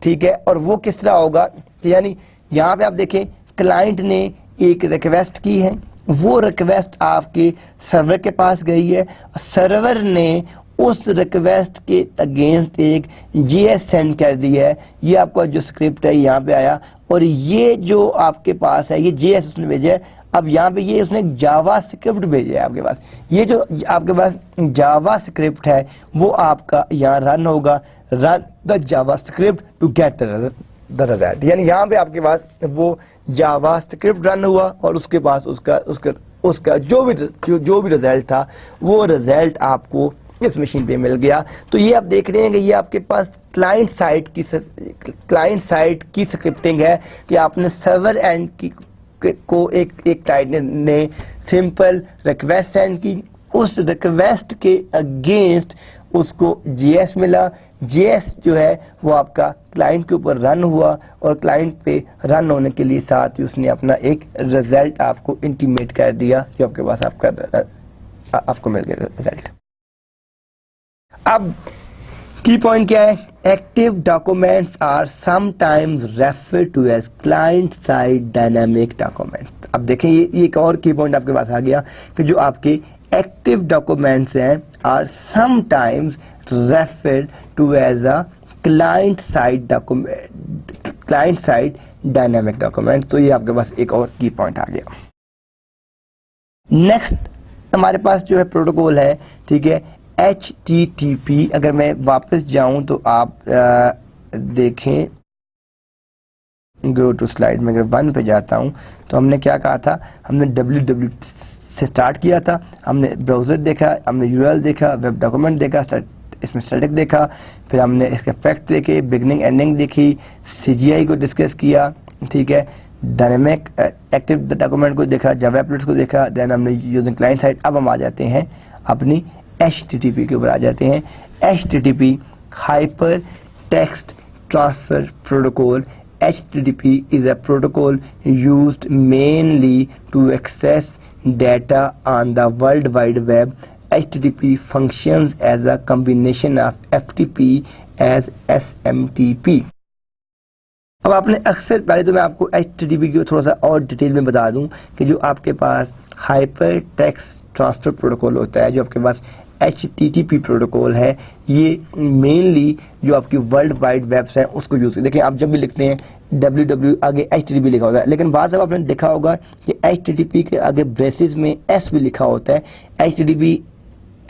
ठीक है। और वो किस तरह होगा, यानी यहाँ पे आप देखें क्लाइंट ने एक रिक्वेस्ट की है, वो रिक्वेस्ट आपके सर्वर के पास गई है, सर्वर ने उस रिक्वेस्ट के अगेंस्ट एक जेएस सेंड कर दिया है। ये आपका जो स्क्रिप्ट है यहाँ पे आया और ये जो आपके पास है ये जेएस उसने भेजा है। अब यहाँ पे ये उसने जावा स्क्रिप्ट भेजा है आपके पास, ये जो आपके पास जावा स्क्रिप्ट है वो आपका यहाँ रन होगा, run the JavaScript to get the result. यानी यहाँ पे आपके पास वो जावा स्क्रिप्ट रन हुआ और उसके पास उसका जो भी रिजल्ट था वो रिजल्ट आपको इस मशीन पे मिल गया। तो ये आप देख रहे हैं कि ये आपके पास क्लाइंट साइड की स्क्रिप्टिंग है कि आपने सर्वर एंड को एक क्लाइंट ने सिंपल रिक्वेस्ट सेंड की, उस रिक्वेस्ट के अगेंस्ट उसको जेएस मिला, जेएस जो है वो आपका क्लाइंट के ऊपर रन हुआ और क्लाइंट पे रन होने के लिए साथ ही उसने अपना एक रिजल्ट आपको इंटीमेट कर दिया जो आपके पास आपको मिल गया रिजल्ट। अब की पॉइंट क्या है, active documents are sometimes referred to as client side dynamic document. अब देखें ये एक और की पॉइंट आपके पास आ गया कि जो आपके एक्टिव डॉक्यूमेंट्स हैं are sometimes referred to as a client side dynamic document. तो ये आपके पास एक और की पॉइंट आ गया। नेक्स्ट हमारे पास जो है प्रोटोकॉल है, ठीक है, HTTP। अगर मैं वापस जाऊं तो आप देखें, गो टू स्लाइड में अगर 1 पे जाता हूं तो हमने क्या कहा था, हमने www से स्टार्ट किया था, हमने ब्राउजर देखा, हमने URL देखा, वेब डॉक्यूमेंट देखा, इसमें स्टैटिक देखा, फिर हमने इसके फैक्ट देखे, बिगनिंग एंडिंग देखी, CGI को डिस्कस किया, ठीक है, डायनेमिक एक्टिव डॉक्यूमेंट को देखा, जावा एप्लेट्स को देखा, देन हमने यूजिंग क्लाइंट साइड। अब हम आ जाते हैं अपनी HTTP के ऊपर आ जाते हैं। HTTP hyper text transfer protocol. HTTP is a protocol used mainly to access data on the World Wide Web. HTTP functions as a combination of FTP as SMTP. अब आपने अक्सर, पहले तो मैं आपको HTTP की थोड़ा सा और डिटेल में बता दूं कि जो आपके पास हाइपर टेक्स्ट ट्रांसफर प्रोटोकॉल होता है, जो आपके पास HTTP प्रोटोकॉल है ये मेनली जो आपकी वर्ल्ड वाइड वेब्स हैं उसको यूज। देखिए आप जब भी लिखते हैं www आगे HTTP लिखा होता है, लेकिन बाद में आपने देखा होगा कि HTTP के आगे ब्रेसेस में S भी लिखा होता है, HTTP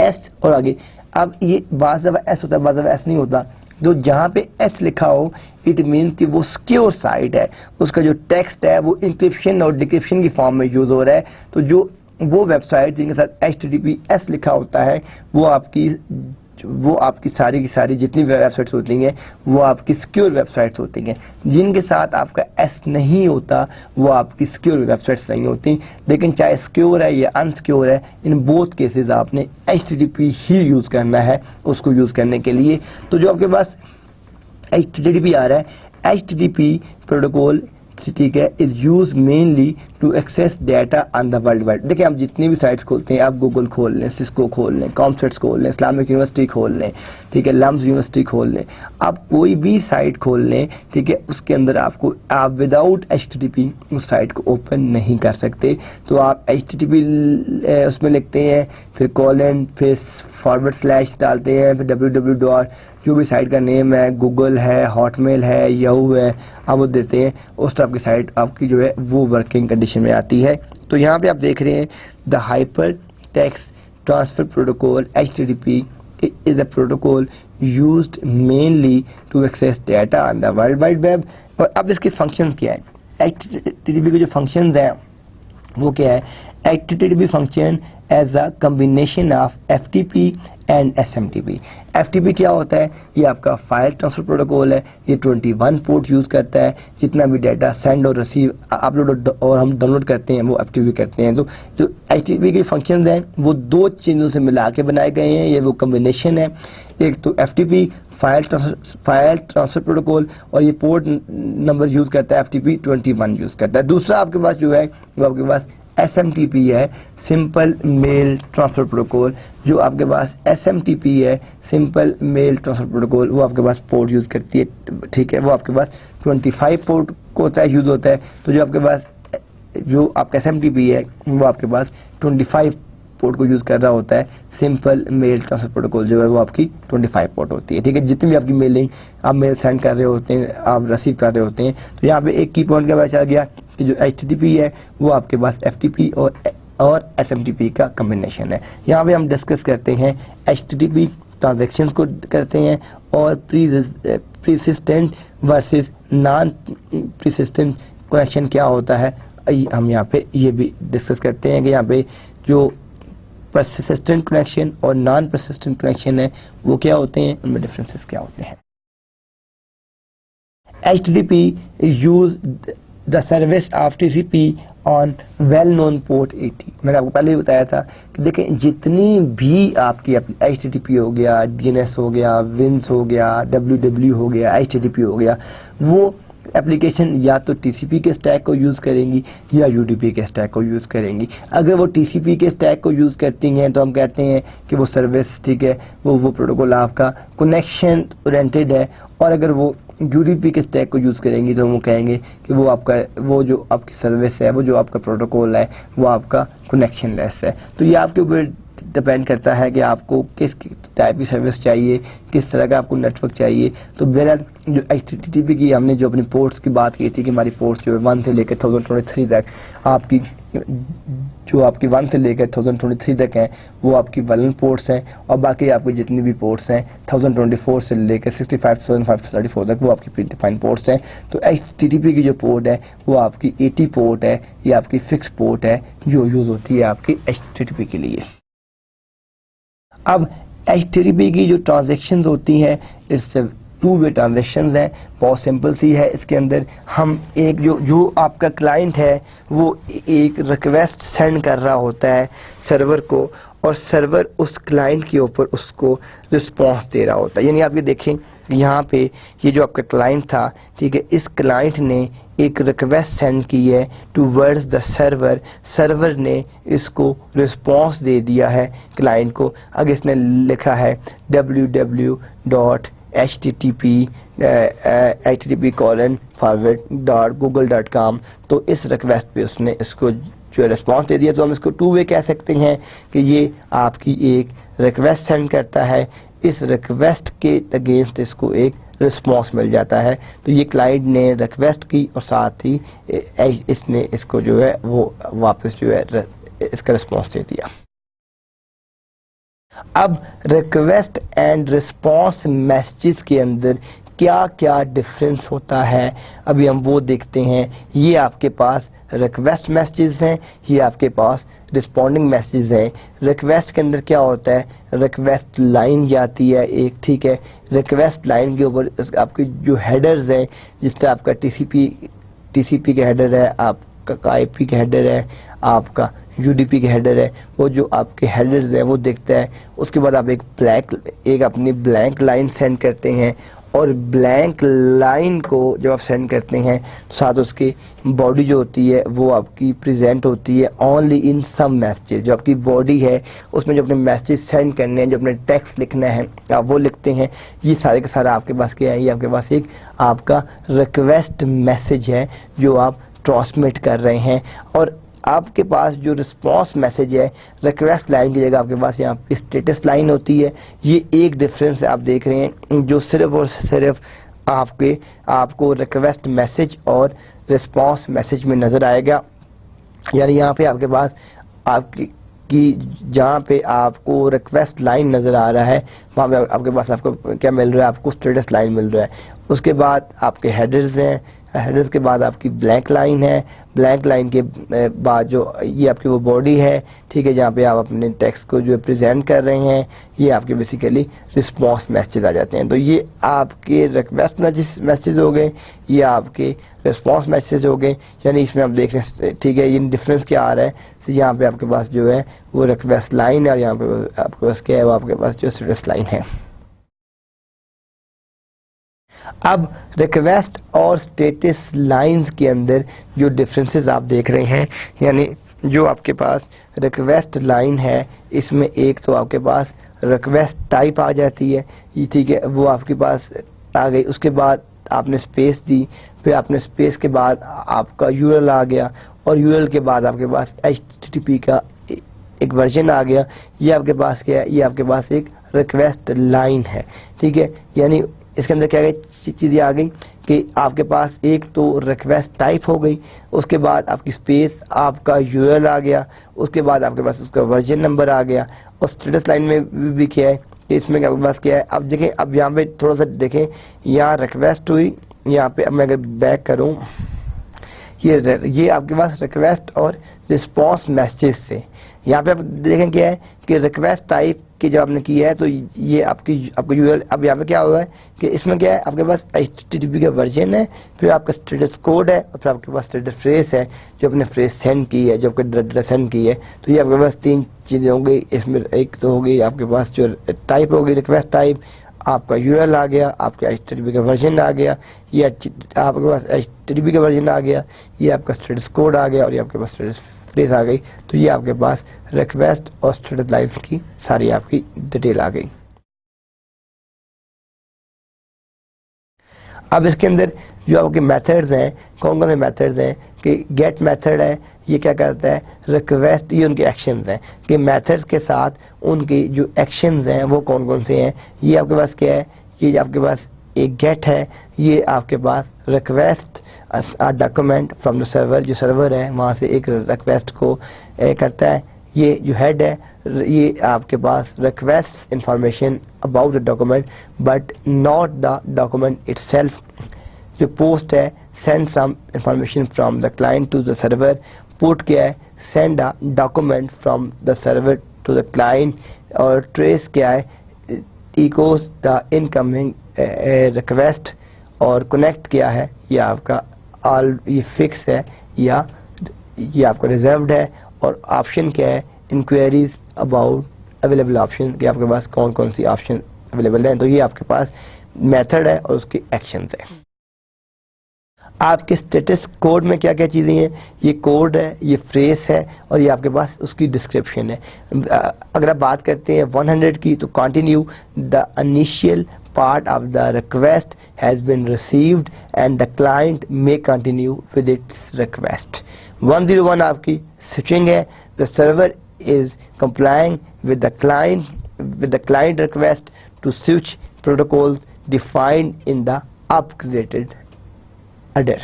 S और आगे। अब ये बाद दफा S होता है, बाद दफा S नहीं होता। तो जहाँ पे S लिखा हो इट मीन कि वो सिक्योर साइट है, उसका जो टेक्स्ट है वो इंक्रिप्शन और डिक्रिप्शन की फॉर्म में यूज हो रहा है। तो जो वो वेबसाइट जिनके साथ HTTPS लिखा होता है वो आपकी सारी की सारी जितनी वेबसाइट्स होती हैं वो आपकी सिक्योर वेबसाइट्स होती हैं। जिनके साथ आपका S नहीं होता वो आपकी सिक्योर वेबसाइट्स नहीं होती। लेकिन चाहे सिक्योर है या अनसिक्योर है, इन बोथ केसेस आपने HTTP ही यूज़ करना है उसको यूज़ करने के लिए। तो जो आपके पास HTTP आ रहा है, HTTP प्रोटोकॉल ठीक है is use mainly to access data on the world wide. देखिए आप जितनी भी साइट्स खोलते हैं, आप गूगल खोल लें, सिस्को खोल लें, कॉमसेट्स खोल लें, इस्लामिक यूनिवर्सिटी खोल लें, ठीक है, लम्स यूनिवर्सिटी खोल लें, आप कोई भी साइट खोल लें, ठीक है, उसके अंदर आपको आप विदाउट HTTP उस साइट को ओपन नहीं कर सकते। तो आप HTTP उसमें लिखते हैं, फिर कॉलन, फिर // डालते हैं, फिर www जो भी साइट का नेम है, गूगल है, हॉटमेल है, याहू है, आप वो देते हैं, उस टाइप की साइट आपकी जो है वो वर्किंग कंडीशन में आती है। तो यहाँ पे आप देख रहे हैं the hypertext transfer protocol HTTP is a protocol used mainly to access data on the world wide web. और अब इसके फंक्शन क्या है, HTTP के जो फंक्शन हैं वो क्या है, HTTP function as a combination of FTP and SMTP। FTP क्या होता है, ये आपका फाइल ट्रांसफर प्रोटोकॉल है, ये 21 पोर्ट यूज करता है, जितना भी डाटा सेंड और रिसीव अपलोड और हम डाउनलोड करते हैं वो FTP करते हैं। तो जो HTTP के फंक्शंस हैं वो दो चीज़ों से मिला के बनाए गए हैं, ये वो कम्बिनेशन है, एक तो FTP फाइल ट्रांसफर प्रोटोकॉल और ये पोर्ट नंबर यूज करता है FTP 21 यूज करता है। दूसरा आपके पास जो है वो आपके पास SMTP है, सिंपल मेल ट्रांसफर प्रोटोकॉल। जो आपके पास SMTP है, सिंपल मेल ट्रांसफर प्रोटोकॉल, वो आपके पास पोर्ट यूज करती है, ठीक है, वो आपके पास 25 पोर्ट को होता है यूज होता है। तो जो आपके पास जो आपका SMTP है वो आपके पास 25 पोर्ट को यूज कर रहा होता है। सिंपल मेल ट्रांसफर प्रोटोकॉल जो है वो आपकी 25 पोर्ट होती है, ठीक है। जितनी भी आपकी मेलिंग आप मेल सेंड कर रहे होते हैं, आप रिसीव कर रहे होते हैं, तो यहाँ पे एक की पॉइंट क्या पता चल गया कि जो HTTP है वो आपके पास FTP और SMTP का कम्बिनेशन है। यहाँ पे हम डिस्कस करते हैं HTTP ट्रांजैक्शंस को करते हैं और प्रीसिस्टेंट वर्सेस नॉन प्रीसिस्टेंट कनेक्शन क्या होता है, हम यहाँ पे ये भी डिस्कस करते हैं कि यहाँ पे जो परसिस्टेंट कनेक्शन और नॉन परसिस्टेंट कनेक्शन है वो क्या होते हैं, उनमें डिफरेंसेस क्या होते हैं। HTTP use the service of TCP on well known port 80। मैंने आपको पहले ही बताया था कि देखें जितनी भी आपकी HTTP हो गया, DNS हो गया, WINS हो गया, WWW हो गया, HTTP हो गया, वो एप्लीकेशन या तो TCP के स्टैक को यूज़ करेंगी या UDP के स्टैक को यूज़ करेंगी। अगर वो TCP के स्टैक को यूज़ करती हैं तो हम कहते हैं कि वो सर्विस, ठीक है, वो प्रोटोकॉल आपका कनेक्शन ओरिएंटेड है। और अगर वो UDP के स्टैक को यूज़ करेंगी तो हम कहेंगे कि वो आपका वो जो आपकी सर्विस है, वो जो आपका प्रोटोकॉल है वो आपका कनेक्शन लेस है। तो ये आपके ऊपर डिपेंड करता है कि आपको किस टाइप की सर्विस चाहिए, किस तरह का आपको नेटवर्क चाहिए। तो बहरहाल जो HTTP की हमने जो अपनी पोर्ट्स की बात की थी कि हमारी पोर्ट्स जो है 1 से लेकर 1023 तक आपकी जो आपकी 1 से लेकर 1023 तक हैं वो आपकी वलन पोर्ट्स हैं, और बाकी आपकी जितनी भी पोर्ट्स हैं 1024 से लेकर 65,534 तक वो आपकी प्री डिफाइंड पोर्ट्स हैं। तो HTTP की जो पोर्ट है वो आपकी 80 पोर्ट है, ये आपकी फिक्स पोर्ट है जो यूज़ होती है आपकी HTTP के लिए। अब HTTP की जो ट्रांजेक्शन होती हैं इट्स 2-वे ट्रांजेक्शन है, बहुत सिंपल सी है। इसके अंदर हम एक जो आपका क्लाइंट है वो एक रिक्वेस्ट सेंड कर रहा होता है सर्वर को, और सर्वर उस क्लाइंट के ऊपर उसको रिस्पॉन्स दे रहा होता है। यानी आप ये देखें यहाँ पे ये जो आपका क्लाइंट था, ठीक है, इस क्लाइंट ने एक रिक्वेस्ट सेंड की है टूवर्ड्स द सर्वर, सर्वर ने इसको रिस्पॉन्स दे दिया है क्लाइंट को। अगर इसने लिखा है http://google.com, तो इस रिक्वेस्ट पे उसने इसको जो रिस्पॉन्स दे दिया। तो हम इसको 2-वे कह सकते हैं कि ये आपकी एक रिक्वेस्ट सेंड करता है, इस रिक्वेस्ट के अगेंस्ट इसको एक रिस्पॉन्स मिल जाता है। तो ये क्लाइंट ने रिक्वेस्ट की और साथ ही इसने इसको जो है वो वापस जो है इसका रिस्पॉन्स दे दिया। अब रिक्वेस्ट एंड रिस्पॉन्स मैसेजेस के अंदर क्या क्या डिफरेंस होता है, अभी हम वो देखते हैं। ये आपके पास रिक्वेस्ट मैसेजेस हैं, ये आपके पास रिस्पॉन्डिंग मैसेजेस हैं। रिक्वेस्ट के अंदर क्या होता है, रिक्वेस्ट लाइन जाती है एक, ठीक है। रिक्वेस्ट लाइन के ऊपर आपके जो हेडर्स हैं, जिस तरह आपका टीसीपी का हेडर है, आपका आईपी का हेडर है, आपका यूडीपी के हेडर है, वो जो आपके हेडर्स हैं वो देखता है। उसके बाद आप एक अपनी ब्लैंक लाइन सेंड करते हैं, और ब्लैंक लाइन को जब आप सेंड करते हैं तो साथ उसकी बॉडी जो होती है वो आपकी प्रेजेंट होती है ओनली इन सम मैसेजेस। जो आपकी बॉडी है उसमें जो अपने मैसेज सेंड करने हैं, जो अपने टेक्स्ट लिखना है आप वो लिखते हैं। ये सारे का सारा आपके पास क्या है, ये आपके पास एक आपका रिक्वेस्ट मैसेज है जो आप ट्रांसमिट कर रहे हैं। और आपके पास जो रिस्पॉन्स मैसेज है, रिक्वेस्ट लाइन की जगह आपके पास यहाँ पे स्टेटस लाइन होती है। ये एक डिफरेंस आप देख रहे हैं जो सिर्फ और सिर्फ आपको रिक्वेस्ट मैसेज और रिस्पॉन्स मैसेज में नज़र आएगा। यानी यहाँ पे आपके पास जहाँ पे आपको रिक्वेस्ट लाइन नज़र आ रहा है वहाँ पे आपके पास आपको क्या मिल रहा है, आपको स्टेटस लाइन मिल रहा है। उसके बाद आपके हेडर्स हैं, हेडर्स के बाद आपकी ब्लैंक लाइन है, ब्लैंक लाइन के बाद जो ये आपकी वो बॉडी है, ठीक है, जहाँ पे आप अपने टेक्स्ट को जो प्रेजेंट कर रहे हैं, ये आपके बेसिकली रिस्पॉन्स मैसेज आ जाते हैं। तो ये आपके रिक्वेस्ट मैसेज हो गए, ये आपके रिस्पॉन्स मैसेज हो गए। यानी इसमें आप देख रहे हैं, ठीक है, ये डिफरेंस क्या आ रहा है। तो यहाँ पे आपके पास जो है वो रिक्वेस्ट लाइन है और यहाँ पे आपके पास क्या है, वो आपके पास जो स्टेटस लाइन है। अब रिक्वेस्ट और स्टेटस लाइंस के अंदर जो डिफरेंसेस आप देख रहे हैं, यानी जो आपके पास रिक्वेस्ट लाइन है इसमें एक तो आपके पास रिक्वेस्ट टाइप आ जाती है, ये ठीक है, वो आपके पास आ गई। उसके बाद आपने स्पेस दी, फिर आपने स्पेस के बाद आपका यूआरएल आ गया, और यूआरएल के बाद आपके पास HTTP का एक वर्जन आ गया। ये आपके पास क्या है, ये आपके पास एक रिक्वेस्ट लाइन है, ठीक है। यानी इसके अंदर क्या चीज़ें आ गई कि आपके पास एक तो रिक्वेस्ट टाइप हो गई, उसके बाद आपकी स्पेस, आपका यूआरएल आ गया, उसके बाद आपके पास उसका वर्जन नंबर आ गया। और स्टेटस लाइन में भी क्या है कि इसमें आपके पास क्या है, अब देखें, अब यहाँ पे थोड़ा सा देखें, यहाँ रिक्वेस्ट हुई, यहाँ पे अब मैं अगर बैक करूँ, ये आपके पास रिक्वेस्ट और रिस्पॉन्स मैसेज से, यहाँ पे आप देखें क्या है कि रिक्वेस्ट टाइप की जब आपने की है तो ये आपका यूआरएल, अब यहाँ पे क्या हुआ है कि इसमें क्या है, आपके पास HTTP का वर्जन है, फिर आपका स्टेटस कोड है, और फिर आपके पास स्टेटस फ्रेज है जो आपने फ्रेज सेंड की है, जो आपके डाटा सेंड की है। तो ये आपके पास तीन चीज़ें हो गई। इसमें एक तो हो गई आपके पास जो टाइप हो गई रिक्वेस्ट टाइप, आपका यूआरएल आ गया, आपके HTTP का वर्जन आ गया, ये आपके पास HTTP का वर्जन आ गया, ये आपका स्टेटस कोड आ गया, और ये आपके पास स्टेटस फ्रेज आ गई। तो ये आपके पास रिक्वेस्ट और स्टेटस लाइन्स की सारी आपकी डिटेल आ गई। अब इसके अंदर जो आपके मेथड्स हैं, कौन कौन से मेथड्स हैं कि गेट मेथड है, ये क्या करता है, रिक्वेस्ट, ये उनके एक्शंस हैं कि मेथड्स के साथ उनके जो एक्शंस हैं वो कौन कौन से हैं। ये आपके पास क्या है, ये आपके पास एक गेट है, ये आपके पास request document from the server, जो सर्वर है वहाँ से एक रिक्वेस्ट को करता है। ये जो हेड है, ये आपके पास request information about the document but not the document itself. जो पोस्ट है, send some information from the client to the server. Put क्या है, send a document from the server to the client. और trace क्या है, echoes the incoming request. और connect क्या है, ये आपका ऑल, ये फिक्स है या ये आपका रिजर्व्ड है। और ऑप्शन क्या है, इंक्वायरीज अबाउट अवेलेबल ऑप्शन, कि आपके पास कौन कौन सी ऑप्शन अवेलेबल हैं। तो ये आपके पास मेथड है और उसकी एक्शंस है। आपके स्टेटस कोड में क्या क्या चीज़ें हैं, ये कोड है, ये फ्रेज है, और ये आपके पास उसकी डिस्क्रिप्शन है। अगर आप बात करते हैं 100 की, तो continue the initial part of the request has been received and the client may continue with its request. 101 आपकी switching है, the server is complying with the client with the client request to switch protocols defined in the upgraded header.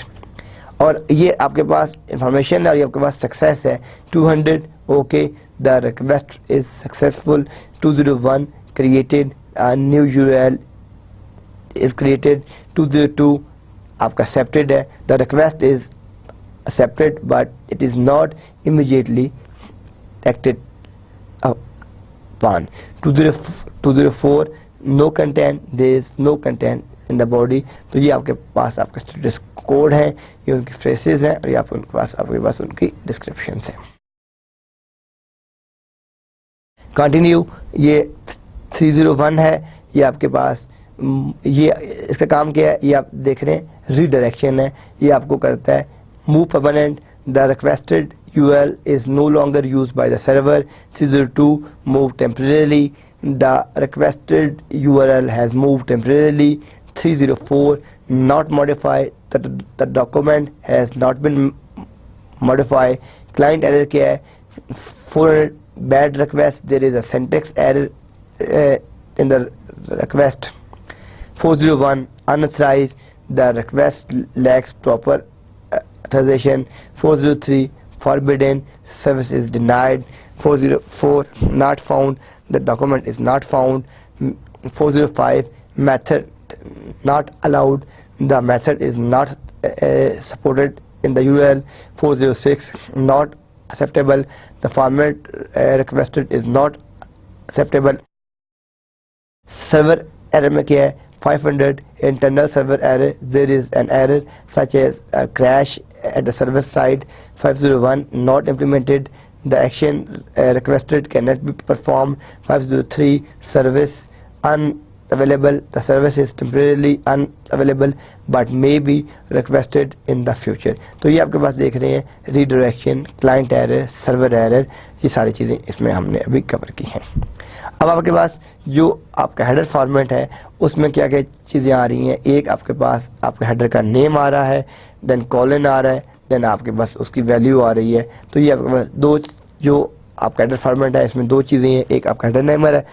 और ये आपके पास information है और ये आपके पास success है 200 okay the request is successful 201 created a new URL is created 202 आपका accepted है the request is accepted but it is not immediately acted upon 204 no content there is no content in the body. तो ये आपके पास आपका status code है, ये उनकी phrases हैं और ये आपके पास उनकी डिस्क्रिप्शन है. कंटिन्यू ये 301 है, ये आपके पास ये इसका काम क्या है ये आप देख रहे हैं रीडायरेक्शन है. ये आपको करता है move permanent the requested URL is no longer used by the server. 302 move temporarily the requested URL has moved temporarily. 304 not modify the document has not been modified. Client error क्या है 400 bad request there is a syntax error in the request. 401 unauthorized the request lacks proper authorization. 403 forbidden service is denied. 404 not found the document is not found. 405 method not allowed the method is not supported in the URL. 406 not acceptable the format requested is not acceptable. Server error में क्या है 500 internal server error there is an error such as a crash at the server side. 501 not implemented the action requested cannot be performed. 503 service unavailable the service is temporarily unavailable but may be requested in the future. तो ये आपके पास देख रहे हैं redirection client error server error ये सारी चीज़ें इसमें हमने अभी कवर की हैं. अब आपके पास जो आपका हेडर फॉर्मेट है उसमें क्या क्या चीज़ें आ रही हैं. एक आपके पास आपके हेडर का नेम आ रहा है देन कॉलन आ रहा है देन आपके पास उसकी वैल्यू आ रही है. तो ये आपके पास दो जो आपका हेडर फॉर्मेट है इसमें दो चीज़ें हैं. एक आपका हेडर नेमर है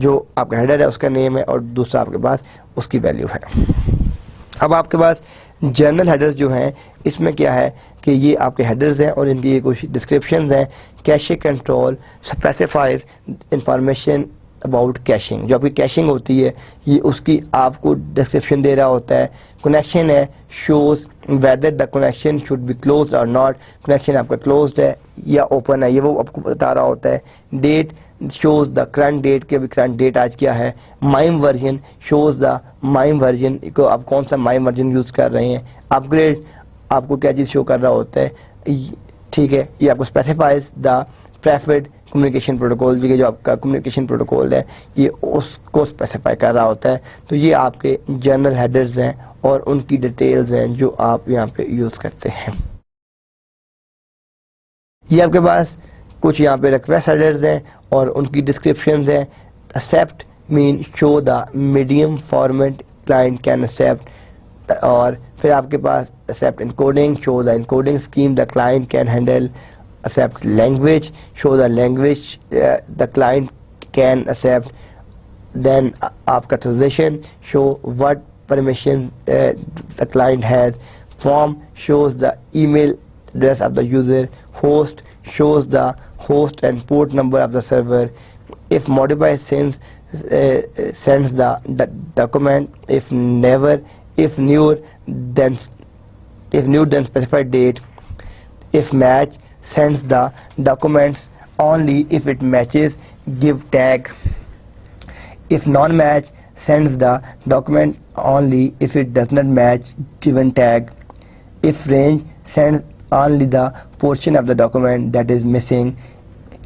जो आपका हेडर है उसका नेम है और दूसरा आपके पास उसकी वैल्यू है. अब आपके पास जर्नल हेडर्स जो हैं इसमें क्या है कि ये आपके हेडर्स हैं और इनकी ये कुछ डिस्क्रिप्शंस हैं. Cache control specifies information about caching जो आपकी कैशिंग होती है ये उसकी आपको डिस्क्रिप्शन दे रहा होता है. कनेक्शन है shows whether the connection should be closed और नॉट कनेक्शन आपका क्लोज्ड है या ओपन है ये वो आपको बता रहा होता है. Date shows the current date कि अभी current date आज क्या है. Mime version shows the mime version को आप कौन सा माइम वर्जन यूज़ कर रहे हैं. अपग्रेड आपको क्या चीज़ शो कर रहा होता है. ठीक है ये आपको specifies the preferred communication protocol जी जो आपका कम्युनिकेशन प्रोटोकॉल है ये उसको स्पेसिफाई कर रहा होता है. तो ये आपके जनरल हेडर्स हैं और उनकी डिटेल्स हैं जो आप यहाँ पे यूज़ करते हैं. ये आपके पास कुछ यहाँ पे रिक्वेस्ट हेडर्स हैं और उनकी डिस्क्रिप्शंस हैं. Accept mean show the medium format client can accept और फिर आपके पास accept encoding show the encoding scheme the client can handle. Accept language show the language the client can accept. Then आपका transaction show what permission the client has. Form shows the email address of the user. Host shows the host and port number of the server. If modified sends the document. If never, if new then specified date. If match sends the documents only if it matches give tag. If non-match sends the document only if it does not match given tag. If range sends only the portion of the document that is missing.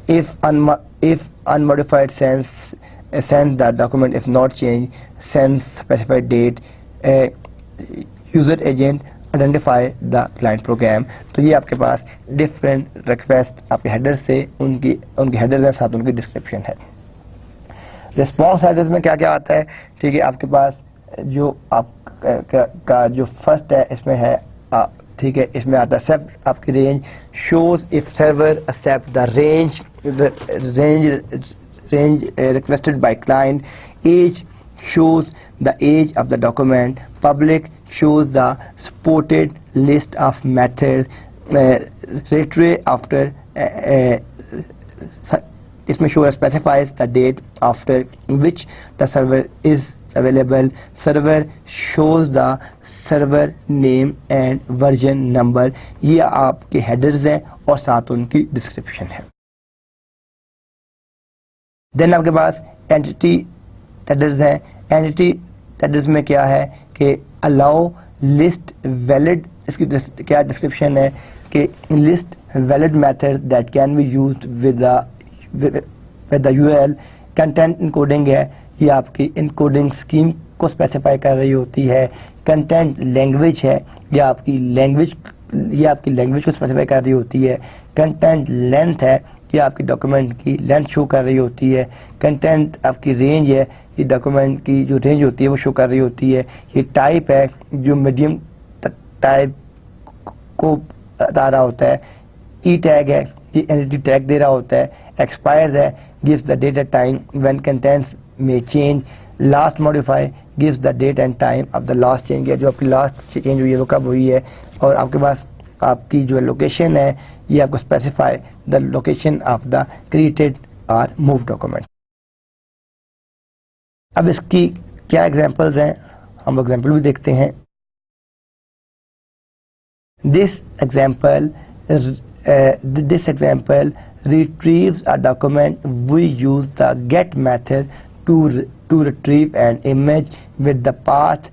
If unmodified sends the document if not changed sends specified date. User agent identify the client program. तो ये आपके पास different request आपके header से उनकी header के साथ उनकी description है. रिस्पॉन्स हेडर्स में क्या क्या आता है. ठीक है आपके पास जो आप का जो फर्स्ट है इसमें है ठीक है इसमें आता है एक्सेप्ट आपकी range shows if server accept the range range requested by client. Age shows the age of the document. Public shows the supported list of methods. Retrieve after इसमें show specifies the date after which the server is available. Server shows the server name and version number. ये आपके headers हैं और साथ उनकी description है. Then आपके पास entity headers हैं. Entity headers में क्या है कि allow list valid, इसकी क्या description है कि list valid methods that can be used with the URL. Content encoding है, ये आपकी encoding scheme को specify कर रही होती है. Content language है, ये आपकी language को specify कर रही होती है. Content length है, ये आपकी डॉक्यूमेंट की लेंथ शो कर रही होती है. कंटेंट आपकी रेंज है, ये डॉक्यूमेंट की जो रेंज होती है वो शो कर रही होती है. ये टाइप है, जो मीडियम टाइप को बता रहा होता है. ई टैग है, ये एंटिटी टैग दे रहा होता है. एक्सपायर्स है, gives the date and time when contents में change. Last modify gives the date and time of the last change है, जो आपकी लास्ट चेंज हुई है वो कब हुई है. और आपके पास आपकी जो लोकेशन है, ये आपको specify the location of the created और मूव डॉक्यूमेंट. अब इसकी क्या एग्जांपल्स हैं, हम एग्जांपल भी देखते हैं. This example retrieves a document. We use the get method to retrieve an image with the path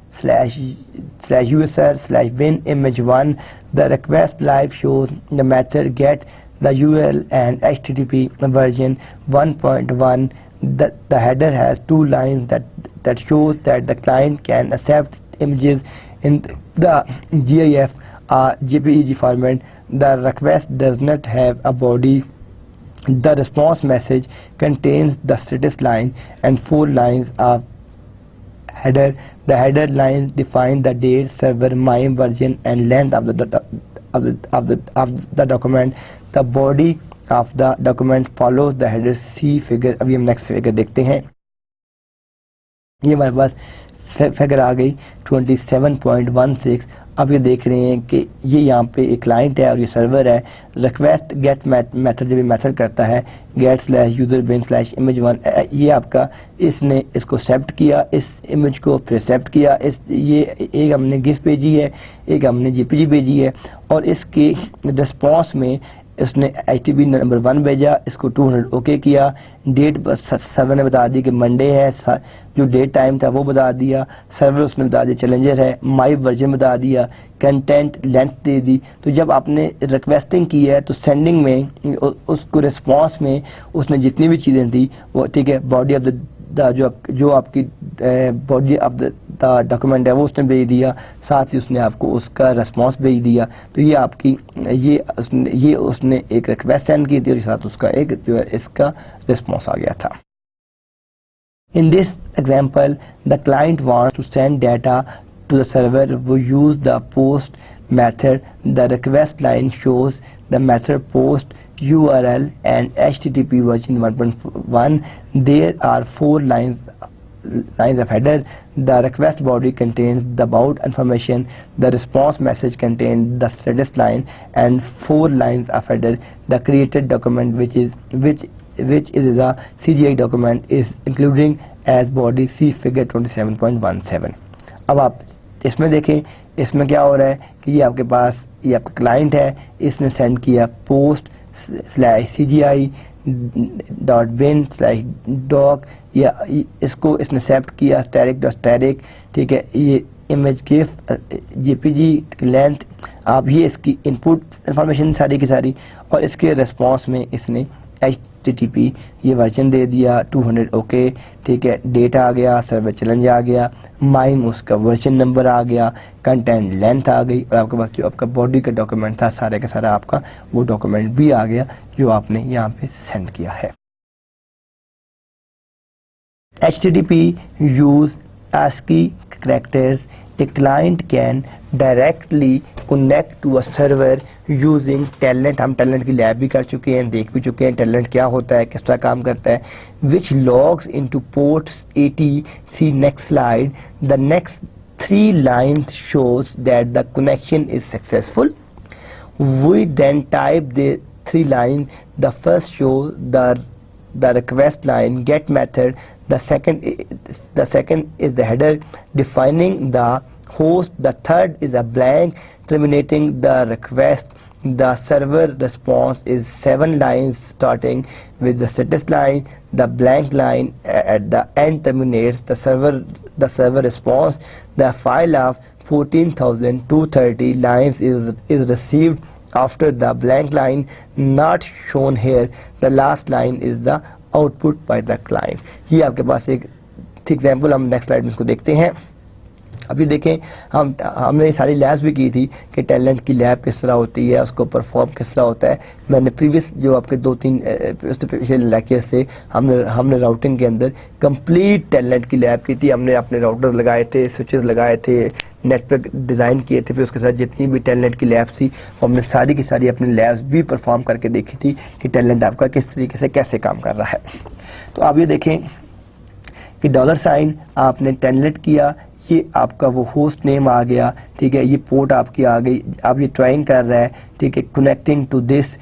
/usr/bin image1. The request live shows the method get the URL and HTTP version 1.1. The header has 2 lines that shows that the client can accept images in the GIF or JPEG format. The request does not have a body. The response message contains the status line and 4 lines of header. The header lines define the date, server, MIME version, and length of the document. The body of the document follows the header. See figure. अभी हम next figure देखते हैं. ये हमारे पास figure आ गई 27.16. अब ये देख रहे हैं कि ये यहाँ पे एक क्लाइंट है और ये सर्वर है. रिक्वेस्ट गेट मेथड जब ये मेथड करता है get/user/bin/image1, ये आपका इसने इसको एक्सेप्ट किया, इस इमेज को फिर एक्सेप्ट किया. ये एक हमने गिफ भेजी है, एक हमने जेपीजी भेजी है, और इसके रिस्पॉन्स में उसने HTTP नंबर 1 भेजा, इसको 200 ओके किया. डेट सर्वर ने बता दी कि मंडे है, जो डेट टाइम था वो बता दिया. सर्वर उसने बता दिया चैलेंजर है. माई वर्जन बता दिया. कंटेंट लेंथ दे दी. तो जब आपने रिक्वेस्टिंग की है तो सेंडिंग में उसको रिस्पॉन्स में उसने जितनी भी चीज़ें थी वो ठीक है, बॉडी ऑफ द जो आपकी बॉडी ऑफ द डॉक्यूमेंट है वो उसने भेज दिया, साथ ही उसने आपको उसका रिस्पॉन्स भेज दिया. तो ये आपकी ये उसने एक रिक्वेस्ट सेंड की थी और साथ उसका एक जो है इसका रिस्पॉन्स आ गया था. In this example, the client wants to send data to the server. We use the post method. The request line shows the method post URL and HTTP version 1.1. There are 4 lines of header. The request body contains the about information. The response message contains the status line and 4 lines of header. The created document, which is the CGI document, is including as body. See figure 27.17. अब आप इसमें देखें, इसमें क्या हो रहा है कि ये आपके पास ये आपका क्लाइंट है, इसने सेंड किया post/cgi.bin/doc, या इसको इसने एक्सेप्ट किया static. ठीक है, ये इमेज गिफ जेपीजी लेंथ, आप ये इसकी इनपुट इंफॉर्मेशन सारी की सारी, और इसके रिस्पॉन्स में इसने HTTP ये वर्जन दे दिया 200 ओके. ठीक है, डेटा आ गया, सर्वर चैलेंज आ गया, माइम उसका वर्जन नंबर आ गया, कंटेंट लेंथ आ गई, और आपके पास जो आपका बॉडी का डॉक्यूमेंट था सारे का सारा आपका वो डॉक्यूमेंट भी आ गया जो आपने यहाँ पे सेंड किया है. HTTP use ASCII characters, a client can directly connect to a server using Telnet। हम Telnet की लैब भी कर चुके हैं, देख भी चुके हैं Telnet क्या होता है, किस तरह काम करता है, which logs into ports 80। See next slide, the next 3 lines shows that the connection is successful। We then type the 3 lines, the first shows the request line get method, the second is the header defining the host, the third is a blank terminating the request, the server response is 7 lines starting with the status line, the blank line at the end terminates the server response, the file of 14,230 lines is received after the blank line not shown here, the last line is the output by the client। ये आपके पास एक example हम next slide में इसको देखते हैं। अभी देखें हमने सारी लैब्स भी की थी कि टैलेंट की लैब किस तरह होती है, उसको परफॉर्म किस तरह होता है। मैंने प्रीवियस जो आपके 2-3 पिछले लेक्चर से हमने राउटिंग के अंदर कंप्लीट टैलेंट की लैब की थी। हमने अपने राउटर्स लगाए थे, स्विचेस लगाए थे, नेटवर्क डिज़ाइन किए थे, फिर उसके साथ जितनी भी टैलेंट की लैब्स थी हमने सारी की सारी अपनी लैब्स भी परफॉर्म करके देखी थी कि टैलेंट आपका किस तरीके से कैसे काम कर रहा है। तो आप ये देखें कि $साइन आपने टैलेंट किया, ये आपका वो होस्ट नेम आ गया, ठीक है, ये पोर्ट आपकी आ गई, आप ये ट्राइंग कर रहा है, ठीक है, connecting to this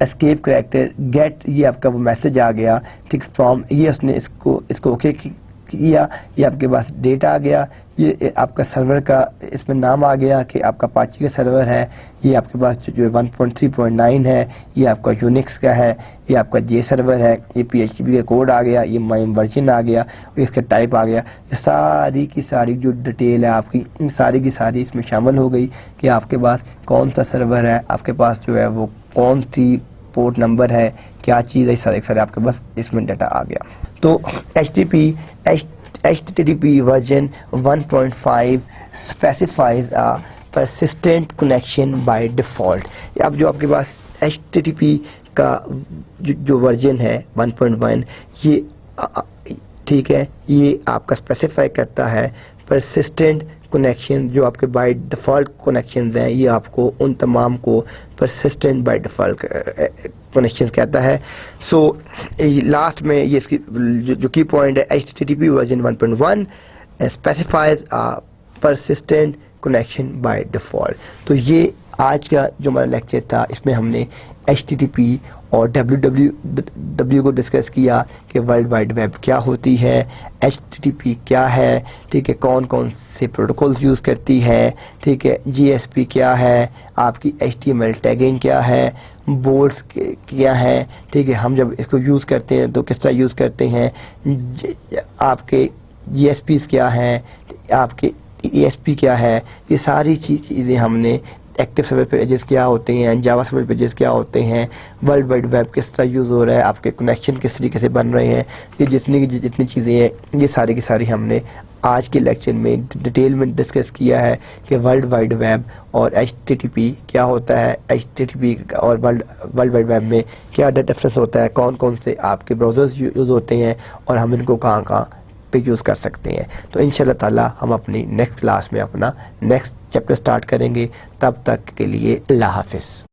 escape character get, ये आपका वो मैसेज आ गया, ठीक, फ्रॉम, ये उसने इसको ओके किया, ये आपके पास डेट आ गया, ये आपका सर्वर का इसमें नाम आ गया कि आपका अपाची का सर्वर है, ये आपके पास जो 1.3.9 है, ये आपका यूनिक्स का है, ये आपका जे सर्वर है, ये PHP का कोड आ गया, ये माइम वर्जन आ गया, इसका टाइप आ गया, ये सारी की सारी जो डिटेल है आपकी सारी की सारी इसमें शामिल हो गई कि आपके पास कौन सा सर्वर है, आपके पास जो है वो कौन सी पोर्ट नंबर है, क्या चीज़ है, सारे आपके पास इसमें डाटा आ गया। तो HTTP version 1.5 specifies a persistent connection by default। अब जो आपके पास HTTP का जो वर्जन है 1.1, ये ठीक है, ये आपका स्पेसिफाई करता है persistent कनेक्शन, जो आपके बाय डिफ़ॉल्ट कनेक्शंस हैं, ये आपको उन तमाम को persistent बाय डिफ़ॉल्ट कनेक्शंस कहता है। सो लास्ट में ये इसकी जो की पॉइंट है, HTTP version 1.1 specifies a persistent connection by default. तो ये आज का जो हमारा लेक्चर था, इसमें हमने HTTP और www को डिस्कस किया कि वर्ल्ड वाइड वेब क्या होती है, HTTP क्या है, ठीक है, कौन कौन से प्रोटोकॉल्स यूज़ करती है, ठीक है, GSP क्या है, आपकी HTML टैगिंग क्या है, बोर्ड्स क्या है, ठीक है, हम जब इसको यूज़ करते हैं तो किस तरह यूज़ करते हैं, आपके GSPs क्या हैं, आपके ESP क्या है, ये सारी चीज़ें हमने, एक्टिव सर्वर पेजेस क्या होते हैं, जावा सर्वर पेजेस क्या होते हैं, वर्ल्ड वाइड वेब किस तरह यूज़ हो रहा है, आपके कनेक्शन किस तरीके से बन रहे हैं, ये जितनी चीज़ें हैं ये सारी की सारी हमने आज के लेक्चर में डिटेल में डिस्कस किया है कि वर्ल्ड वाइड वेब और HTTP क्या होता है, HTTP और वर्ल्ड वाइड वेब में क्या डिफरेंस होता है, कौन कौन से आपके ब्राउज़र्स यूज़ होते हैं और हम इनको कहाँ कहाँ पे यूज़ कर सकते हैं। तो इंशाल्लाह ताला हम अपनी नेक्स्ट क्लास में अपना नेक्स्ट चैप्टर स्टार्ट करेंगे। तब तक के लिए अल्लाह हाफिज़।